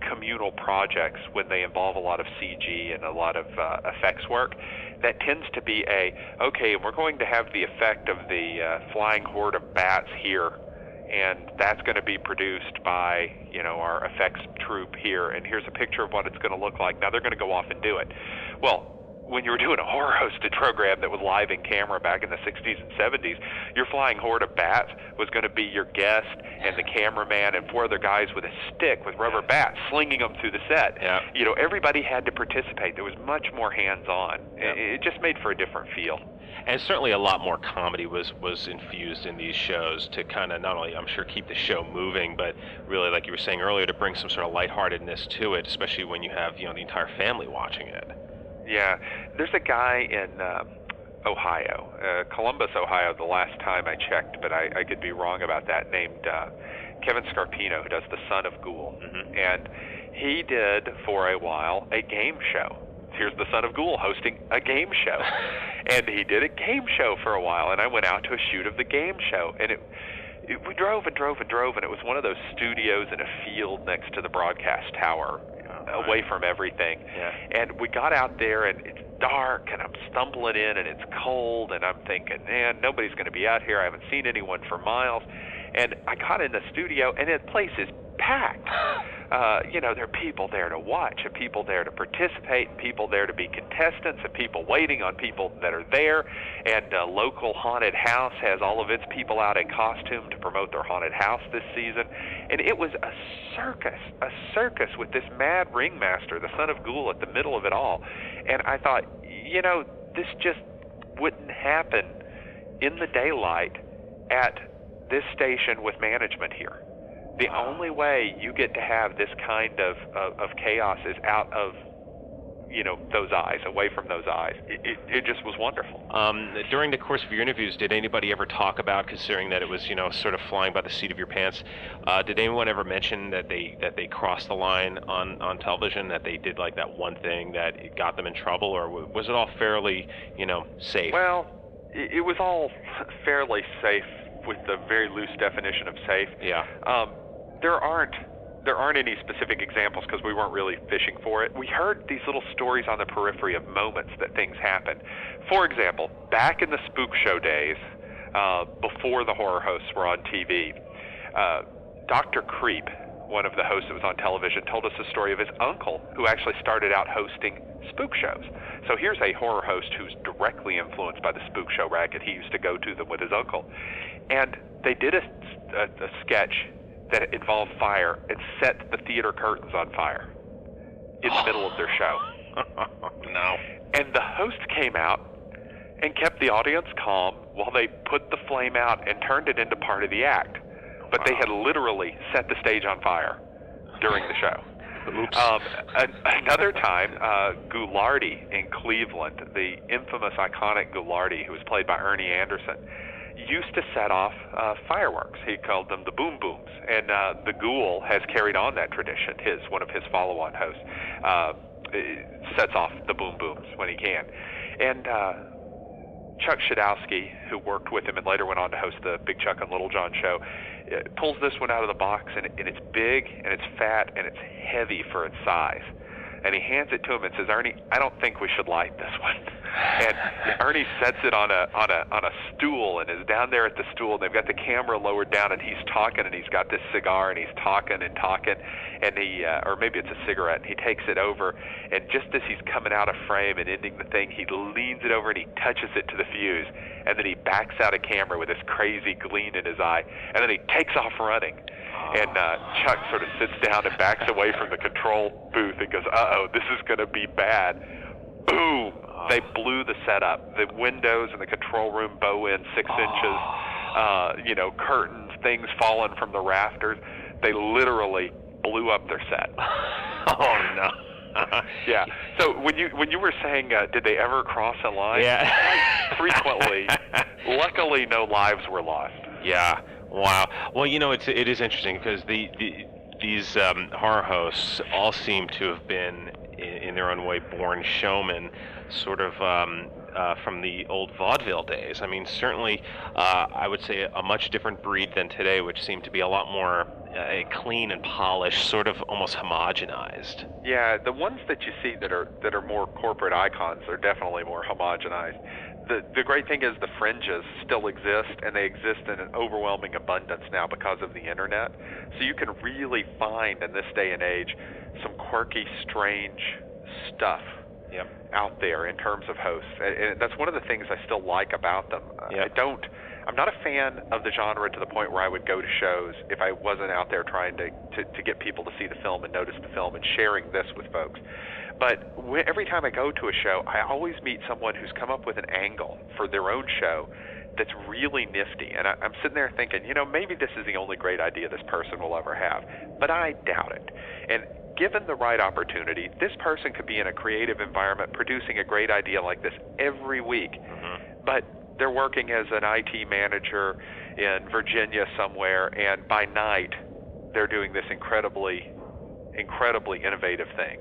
communal projects when they involve a lot of CG and a lot of effects work, that tends to be and we're going to have the effect of the flying horde of bats here, and that's going to be produced by, our effects troupe here, and here's a picture of what it's going to look like. Now they're going to go off and do it. Well, when you were doing a horror-hosted program that was live in camera back in the 60s and 70s, your flying horde of bats was going to be your guest and the cameraman and 4 other guys with a stick with rubber bats slinging them through the set. Yeah. Everybody had to participate. There was much more hands-on. Yeah. It just made for a different feel. And certainly a lot more comedy was infused in these shows to kind of not only, I'm sure, keep the show moving, but really, like you were saying earlier, to bring some sort of lightheartedness to it, especially when you have, the entire family watching it. Yeah. There's a guy in Ohio, Columbus, Ohio, the last time I checked, but I could be wrong about that, named Kevin Scarpino, who does The Son of Ghoul. Mm-hmm. And he did, for a while, a game show. Here's the Son of Ghoul hosting a game show. And he did a game show for a while, and I went out to a shoot of the game show. And we drove and drove and drove, and it was one of those studios in a field next to the broadcast tower, away from everything. Yeah. And we got out there, and it's dark, and I'm stumbling in, and it's cold, and I'm thinking, man, nobody's going to be out here. I haven't seen anyone for miles. And I got in the studio, and the place is packed. There are people there to watch, and people there to participate, and people there to be contestants, and people waiting on people that are there. And a local haunted house has all of its people out in costume to promote their haunted house this season. And it was a circus with this mad ringmaster, the Son of Ghoul, at the middle of it all. And I thought, this just wouldn't happen in the daylight at this station with management here. The only way you get to have this kind of chaos is out of, those eyes, away from those eyes. It just was wonderful. During the course of your interviews, did anybody ever talk about, considering that it was, sort of flying by the seat of your pants, did anyone ever mention that they crossed the line on television, that they did like that one thing that it got them in trouble, or was it all fairly, safe? Well, it was all fairly safe, with the very loose definition of safe. Yeah. There aren't there aren't any specific examples because we weren't really fishing for it. We heard these little stories on the periphery of moments that things happened. For example, back in the spook show days, before the horror hosts were on TV, Dr. Creep, one of the hosts that was on television, told us the story of his uncle who actually started out hosting spook shows. So here's a horror host who's directly influenced by the spook show racket. He used to go to them with his uncle. And they did a sketch that involved fire and set the theater curtains on fire in the middle of their show. No. And the host came out and kept the audience calm while they put the flame out and turned it into part of the act. But they had literally set the stage on fire during the show. Oops. Another time, Ghoulardi in Cleveland, the infamous, iconic Ghoulardi, who was played by Ernie Anderson, used to set off fireworks. He called them the boom booms, and the Ghoul has carried on that tradition. One of his follow-on hosts sets off the boom booms when he can. And Chuck Shadowski, who worked with him and later went on to host the Big Chuck and Little John show, pulls this one out of the box, and it's big, and it's fat, and it's heavy for its size. And he hands it to him and says, "Ernie, I don't think we should light this one." And Ernie sets it on a stool and is down there at the stool, and they've got the camera lowered down, and he's talking, and he's got this cigar, and he's talking, and he, or maybe it's a cigarette, and he takes it over, and just as he's coming out of frame and ending the thing, he leans it over and he touches it to the fuse, and then he backs out of camera with this crazy gleam in his eye, and then he takes off running. And Chuck sort of sits down and backs away from the control booth and goes, "Uh-oh, this is going to be bad." Boom! They blew the setup. The windows in the control room bow in 6 inches, curtains, things falling from the rafters. They literally blew up their set. Oh, no. Yeah. So when you were saying, did they ever cross a line? Yeah. Frequently. Luckily, no lives were lost. Yeah. Wow. Well, it is interesting because these horror hosts all seem to have been, in their own way, born showmen, sort of from the old vaudeville days. I mean, certainly, I would say a much different breed than today, which seemed to be a lot more clean and polished, sort of almost homogenized. Yeah, the ones that you see that are more corporate icons are definitely more homogenized. The great thing is the fringes still exist, and they exist in an overwhelming abundance now because of the internet. So you can really find, in this day and age, some quirky, strange stuff out there in terms of hosts. And that's one of the things I still like about them. I'm not a fan of the genre to the point where I would go to shows if I wasn't out there trying to get people to see the film and notice the film and sharing this with folks. But every time I go to a show, I always meet someone who's come up with an angle for their own show that's really nifty. And I'm sitting there thinking, maybe this is the only great idea this person will ever have. But I doubt it. And given the right opportunity, this person could be in a creative environment producing a great idea like this every week. Mm-hmm. But they're working as an IT manager in Virginia somewhere, and by night, they're doing this incredibly innovative thing.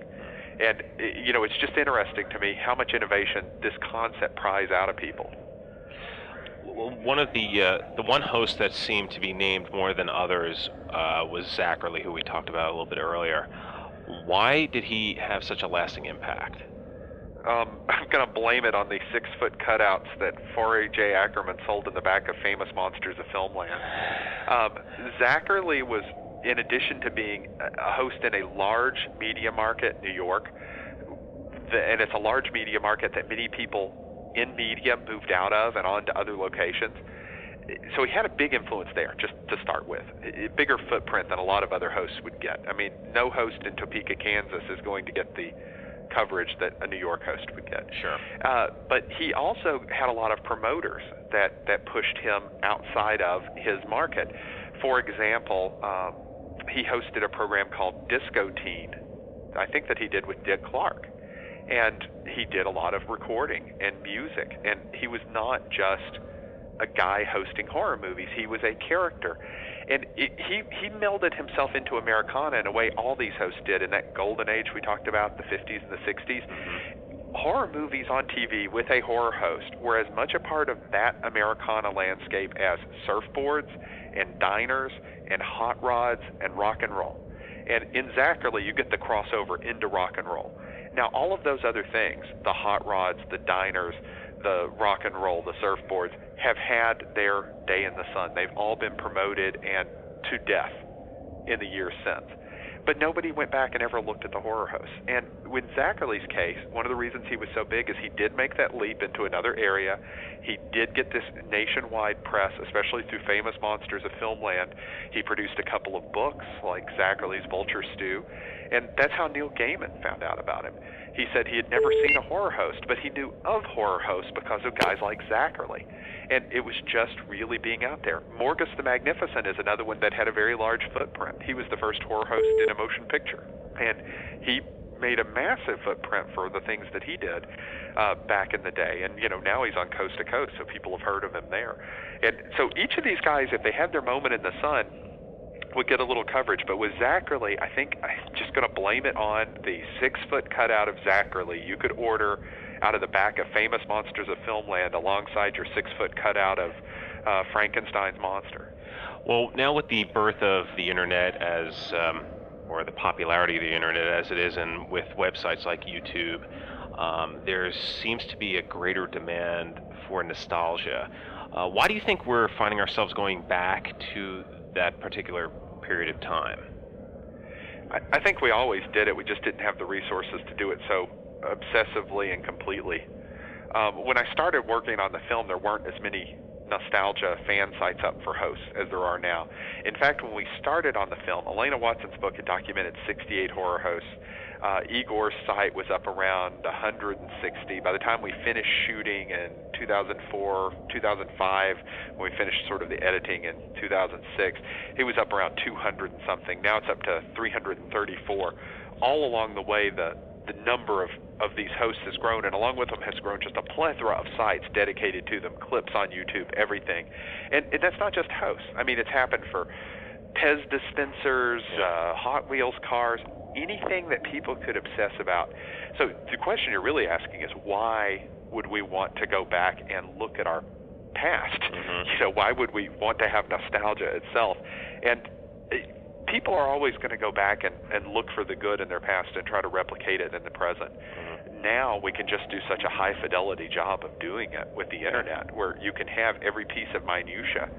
And, it's just interesting to me how much innovation this concept pries out of people. One of the one host that seemed to be named more than others was Zachary, who we talked about a little bit earlier. Why did he have such a lasting impact? I'm going to blame it on the 6-foot cutouts that Forey J. Ackerman sold in the back of Famous Monsters of Filmland. Zachary was, in addition to being a host in a large media market, New York, and it's a large media market that many people in media moved out of and on to other locations. So he had a big influence there, just to start with, a bigger footprint than a lot of other hosts would get. I mean, no host in Topeka, Kansas is going to get the coverage that a New York host would get. Sure. But he also had a lot of promoters that pushed him outside of his market. For example, he hosted a program called Disco Teen, I think that he did with Dick Clark. And he did a lot of recording and music. And he was not just a guy hosting horror movies. He was a character. And he melded himself into Americana in a way all these hosts did in that golden age we talked about, the 50s and the 60s. Mm-hmm. Horror movies on TV with a horror host were as much a part of that Americana landscape as surfboards and diners and hot rods and rock and roll. And in Zachary, you get the crossover into rock and roll. Now, all of those other things, the hot rods, the diners, the rock and roll, the surfboards, have had their day in the sun. They've all been promoted and to death in the years since. But nobody went back and ever looked at the horror hosts. And with Zacherle's case, one of the reasons he was so big is he did make that leap into another area. He did get this nationwide press, especially through Famous Monsters of Filmland. He produced a couple of books, like Zacherle's Vulture Stew, and that's how Neil Gaiman found out about him. He said he had never seen a horror host, but he knew of horror hosts because of guys like Zacherle. And it was just really being out there. Morgus the Magnificent is another one that had a very large footprint. He was the first horror host in a motion picture. And he made a massive footprint for the things that he did back in the day. And, now he's on Coast to Coast, so people have heard of him there. And so each of these guys, if they had their moment in the sun, would get a little coverage. But with Zacherle, I think I'm just going to blame it on the 6-foot cutout of Zacherle you could order out of the back of Famous Monsters of Filmland alongside your 6-foot cutout of Frankenstein's monster. Well, now with the birth of the internet or the popularity of the internet as it is, and with websites like YouTube, there seems to be a greater demand for nostalgia. Why do you think we're finding ourselves going back to that particular period of time? I think we always did it. We just didn't have the resources to do it so obsessively and completely. When I started working on the film, there weren't as many nostalgia fan sites up for hosts as there are now. In fact, when we started on the film, Elena Watson's book had documented 68 horror hosts. Igor's site was up around 160. By the time we finished shooting in 2004, 2005, when we finished sort of the editing in 2006, it was up around 200 and something. Now it's up to 334. All along the way, the number of these hosts has grown, and along with them has grown just a plethora of sites dedicated to them, clips on YouTube, everything. And that's not just hosts. I mean, it's happened for Pez dispensers, Hot Wheels cars, anything that people could obsess about. So the question you're really asking is, why would we want to go back and look at our past? Mm-hmm. Why would we want to have nostalgia itself? And people are always going to go back and look for the good in their past and try to replicate it in the present. Mm-hmm. Now we can just do such a high fidelity job of doing it with the internet, where you can have every piece of minutia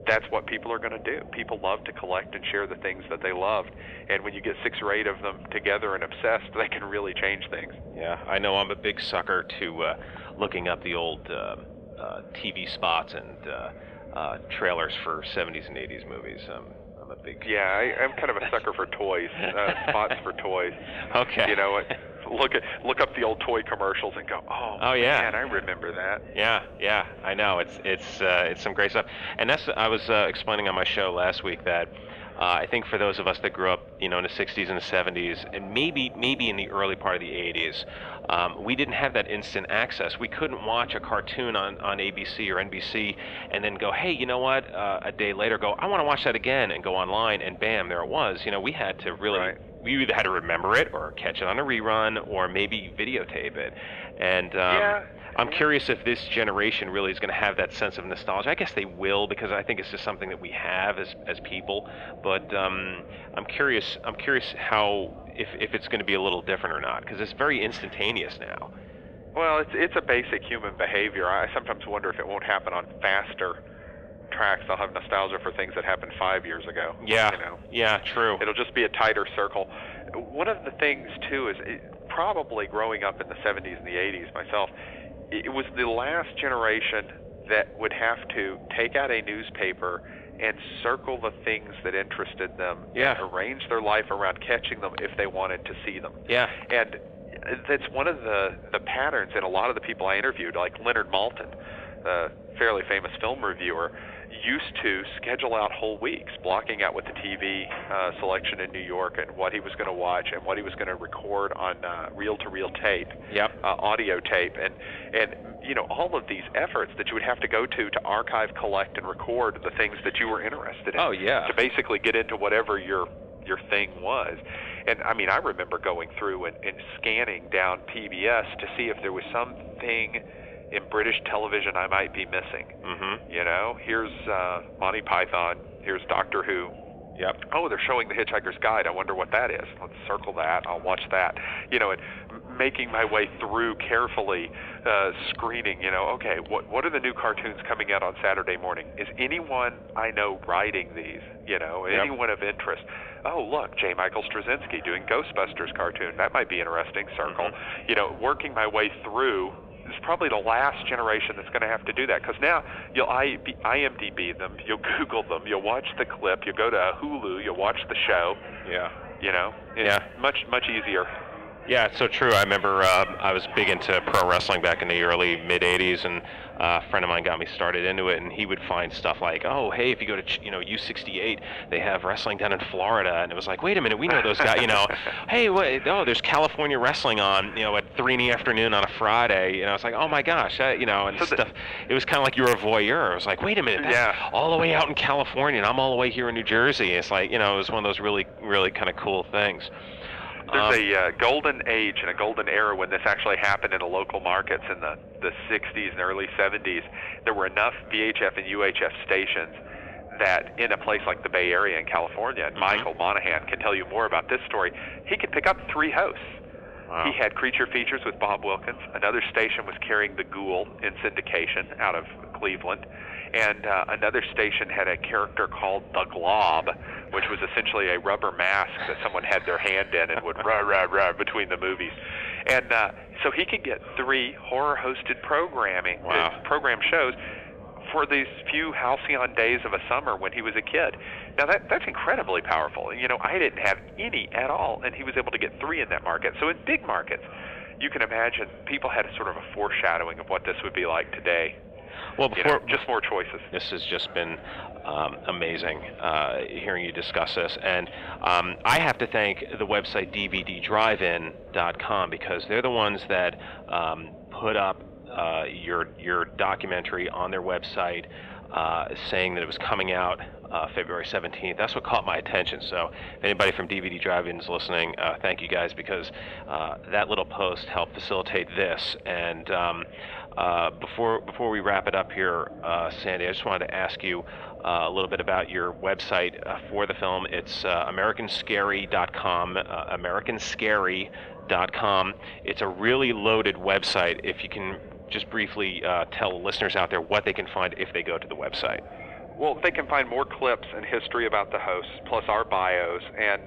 that's what people are going to do. People love to collect and share the things that they loved, and when you get 6 or 8 of them together and obsessed, they can really change things. Yeah, I know I'm a big sucker to looking up the old TV spots and trailers for 70s and 80s movies. I'm a big... Yeah, I'm kind of a sucker for toys, spots for toys. Okay. Look up the old toy commercials and go, oh yeah, man, I remember that. Yeah, I know. It's some great stuff. And that's, I was explaining on my show last week that I think for those of us that grew up, in the 60s and the 70s, and maybe in the early part of the 80s, we didn't have that instant access. We couldn't watch a cartoon on ABC or NBC and then go, hey, you know what? A day later, go, I want to watch that again, and go online, and bam, there it was. We had to really... Right. We either had to remember it or catch it on a rerun or maybe videotape it. And I'm curious if this generation really is going to have that sense of nostalgia. I guess they will, because I think it's just something that we have as people. But I'm curious how if it's going to be a little different or not, because it's very instantaneous now. Well, it's a basic human behavior. I sometimes wonder if it won't happen on faster tracks. They'll have nostalgia for things that happened 5 years ago. Yeah, yeah, true. It'll just be a tighter circle. One of the things, too, is probably growing up in the 70s and the 80s myself, it was the last generation that would have to take out a newspaper and circle the things that interested them, and arrange their life around catching them if they wanted to see them. Yeah. And that's one of the patterns in a lot of the people I interviewed, like Leonard Maltin, a fairly famous film reviewer, used to schedule out whole weeks, blocking out with the TV selection in New York and what he was going to watch and what he was going to record on reel-to-reel tape, audio tape, and all of these efforts that you would have to go to archive, collect, and record the things that you were interested in. Oh, yeah. To basically get into whatever your thing was. And I mean, I remember going through and scanning down PBS to see if there was something in British television I might be missing. Mm-hmm. Here's Monty Python, here's Doctor Who, Yep. Oh, they're showing The Hitchhiker's Guide. I wonder what that is. Let's circle that. I'll watch that. And making my way through carefully, screening, okay, what are the new cartoons coming out on Saturday morning? Is anyone I know writing these? Anyone of interest? Oh, look, J. Michael Straczynski doing Ghostbusters cartoon. That might be interesting. Circle. Working my way through is probably the last generation that's going to have to do that, because now you'll IMDb them, you'll Google them, you'll watch the clip, you'll go to Hulu, you'll watch the show. Yeah. It's much easier. Yeah, it's so true. I remember I was big into pro wrestling back in the early mid-'80s, and a friend of mine got me started into it, and he would find stuff like, oh, hey, if you go to U68, they have wrestling down in Florida, and it was like, wait a minute, we know those guys, hey, there's California wrestling on, at 3 in the afternoon on a Friday, I was like, oh my gosh, and so stuff. It was kind of like you were a voyeur. I was like, wait a minute, that's all the way out in California, and I'm all the way here in New Jersey. It's like, it was one of those really, really kind of cool things. There's a golden age and a golden era when this actually happened in the local markets in the 60s and early 70s. There were enough VHF and UHF stations that in a place like the Bay Area in California, and Michael Monahan can tell you more about this story, he could pick up 3 hosts. Wow. He had Creature Features with Bob Wilkins. Another station was carrying The Ghoul in syndication out of Cleveland. And another station had a character called the Glob, which was essentially a rubber mask that someone had their hand in and would rah between the movies. And so he could get 3 horror-hosted program shows for these few halcyon days of a summer when he was a kid. Now that's incredibly powerful. I didn't have any at all, and he was able to get 3 in that market. So in big markets, you can imagine people had sort of a foreshadowing of what this would be like today. Well, just more choices. This has just been amazing hearing you discuss this. And I have to thank the website DVDDriveIn.com, because they're the ones that put up your documentary on their website, saying that it was coming out February 17th. That's what caught my attention. So if anybody from DVD Drive-In is listening, thank you guys, because that little post helped facilitate this. And before we wrap it up here, Sandy, I just wanted to ask you a little bit about your website for the film. It's americanscary.com, americanscary.com. It's a really loaded website. If you can just briefly tell listeners out there what they can find if they go to the website. Well, they can find more clips and history about the hosts, plus our bios and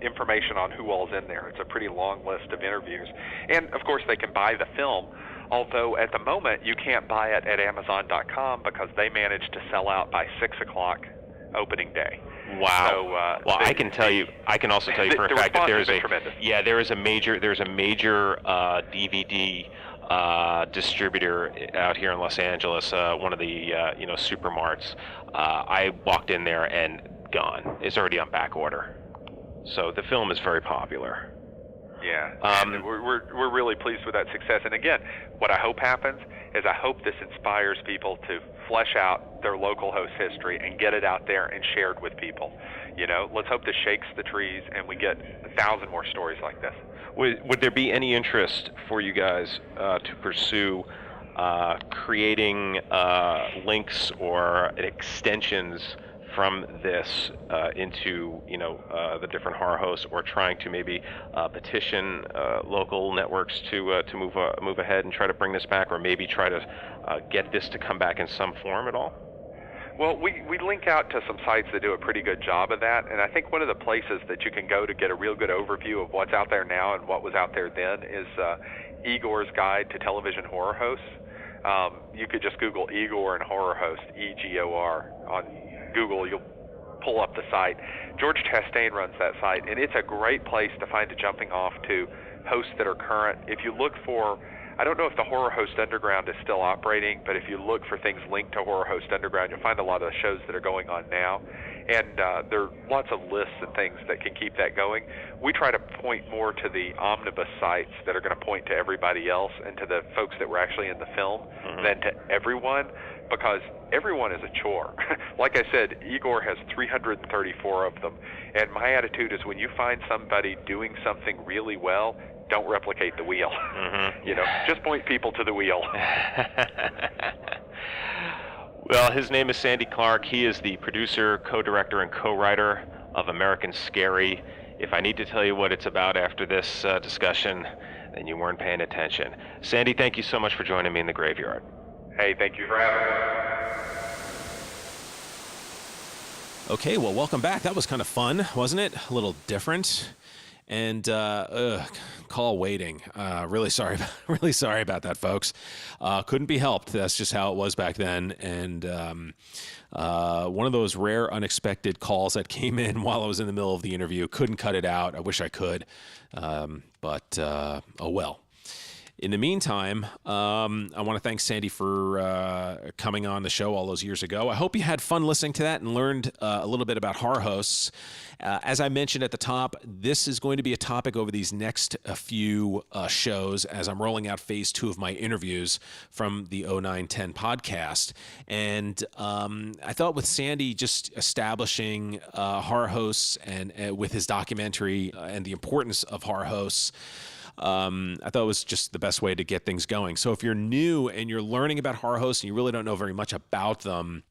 information on who all's in there. It's a pretty long list of interviews. And, of course, they can buy the film, although at the moment you can't buy it at Amazon.com because they managed to sell out by 6 o'clock opening day. Wow. So, I can also tell you for a fact that there is a major DVD distributor out here in Los Angeles, one of the supermarts. I walked in there and gone. It's already on back order. So the film is very popular. Yeah, and we're really pleased with that success. And again, what I hope happens is I hope this inspires people to flesh out their local host history and get it out there and shared with people. Let's hope this shakes the trees and we get 1,000 more stories like this. Would there be any interest for you guys to pursue creating links or extensions from this into the different horror hosts, or trying to maybe petition local networks to move ahead and try to bring this back, or maybe try to get this to come back in some form at all? Well, we link out to some sites that do a pretty good job of that, and I think one of the places that you can go to get a real good overview of what's out there now and what was out there then is Igor's Guide to Television Horror Hosts. You could just Google Igor and horror host, EGOR, on Google. You'll pull up the site. George Chastain runs that site, and it's a great place to find a jumping off to hosts that are current. If you look for, I don't know if the Horror Host Underground is still operating, but if you look for things linked to Horror Host Underground, you'll find a lot of the shows that are going on now. And there are lots of lists and things that can keep that going. We try to point more to the omnibus sites that are going to point to everybody else and to the folks that were actually in the film than to everyone, because everyone is a chore. Like I said, Igor has 334 of them. And my attitude is when you find somebody doing something really well, don't replicate the wheel. Just point people to the wheel. Well, his name is Sandy Clark. He is the producer, co-director, and co-writer of American Scary. If I need to tell you what it's about after this discussion, then you weren't paying attention. Sandy, thank you so much for joining me in the graveyard. Hey, thank you for having me. Okay, well, welcome back. That was kind of fun, wasn't it? A little different. And call waiting. Really sorry about that, folks. Couldn't be helped. That's just how it was back then. And one of those rare, unexpected calls that came in while I was in the middle of the interview. Couldn't cut it out. I wish I could, but oh well. In the meantime, I want to thank Sandy for coming on the show all those years ago. I hope you had fun listening to that and learned a little bit about horror hosts. As I mentioned at the top, this is going to be a topic over these next few shows as I'm rolling out phase 2 of my interviews from the 0910 podcast. And I thought with Sandy just establishing horror hosts and with his documentary and the importance of horror hosts, I thought it was just the best way to get things going. So if you're new and you're learning about horror hosts and you really don't know very much about them,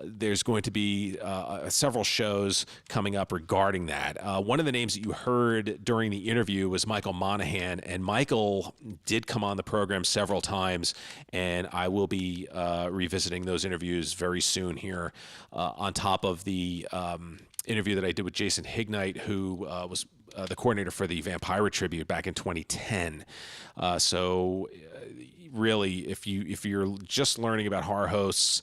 there's going to be several shows coming up regarding that. One of the names that you heard during the interview was Michael Monahan, and Michael did come on the program several times, and I will be revisiting those interviews very soon here on top of the interview that I did with Jason Hignite, who was the coordinator for the Vampire Tribute back in 2010. Really, if you're just learning about horror hosts,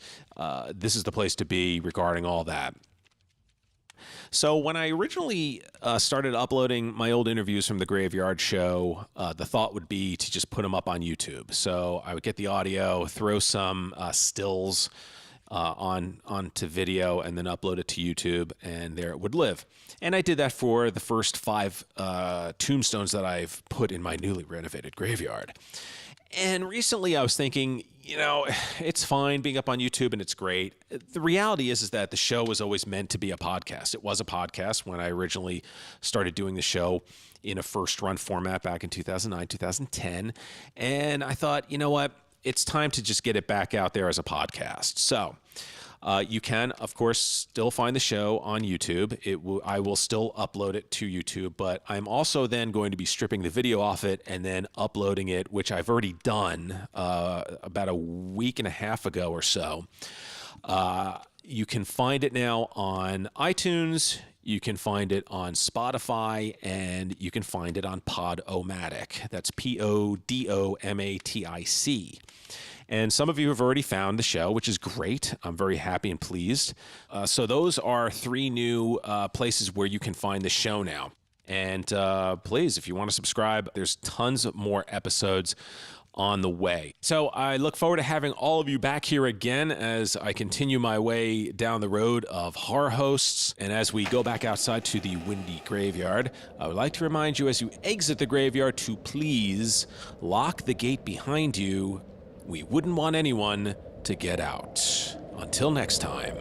this is the place to be regarding all that. So when I originally started uploading my old interviews from the Graveyard Show, the thought would be to just put them up on YouTube. So I would get the audio, throw some stills onto video, and then upload it to YouTube, and there it would live. And I did that for the first 5 tombstones that I've put in my newly renovated graveyard. And recently I was thinking, it's fine being up on YouTube and it's great. The reality is that the show was always meant to be a podcast. It was a podcast when I originally started doing the show in a first run format back in 2009, 2010. And I thought, you know what? It's time to just get it back out there as a podcast. So you can, of course, still find the show on YouTube. I will still upload it to YouTube, but I'm also then going to be stripping the video off it and then uploading it, which I've already done about a week and a half ago or so. You can find it now on iTunes. You can find it on Spotify, and you can find it on Podomatic. That's Podomatic. And some of you have already found the show, which is great. I'm very happy and pleased. So those are 3 new places where you can find the show now. And please, if you want to subscribe, there's tons more episodes on the way. So I look forward to having all of you back here again as I continue my way down the road of horror hosts. And as we go back outside to the windy graveyard, I would like to remind you as you exit the graveyard to please lock the gate behind you. We wouldn't want anyone to get out. Until next time.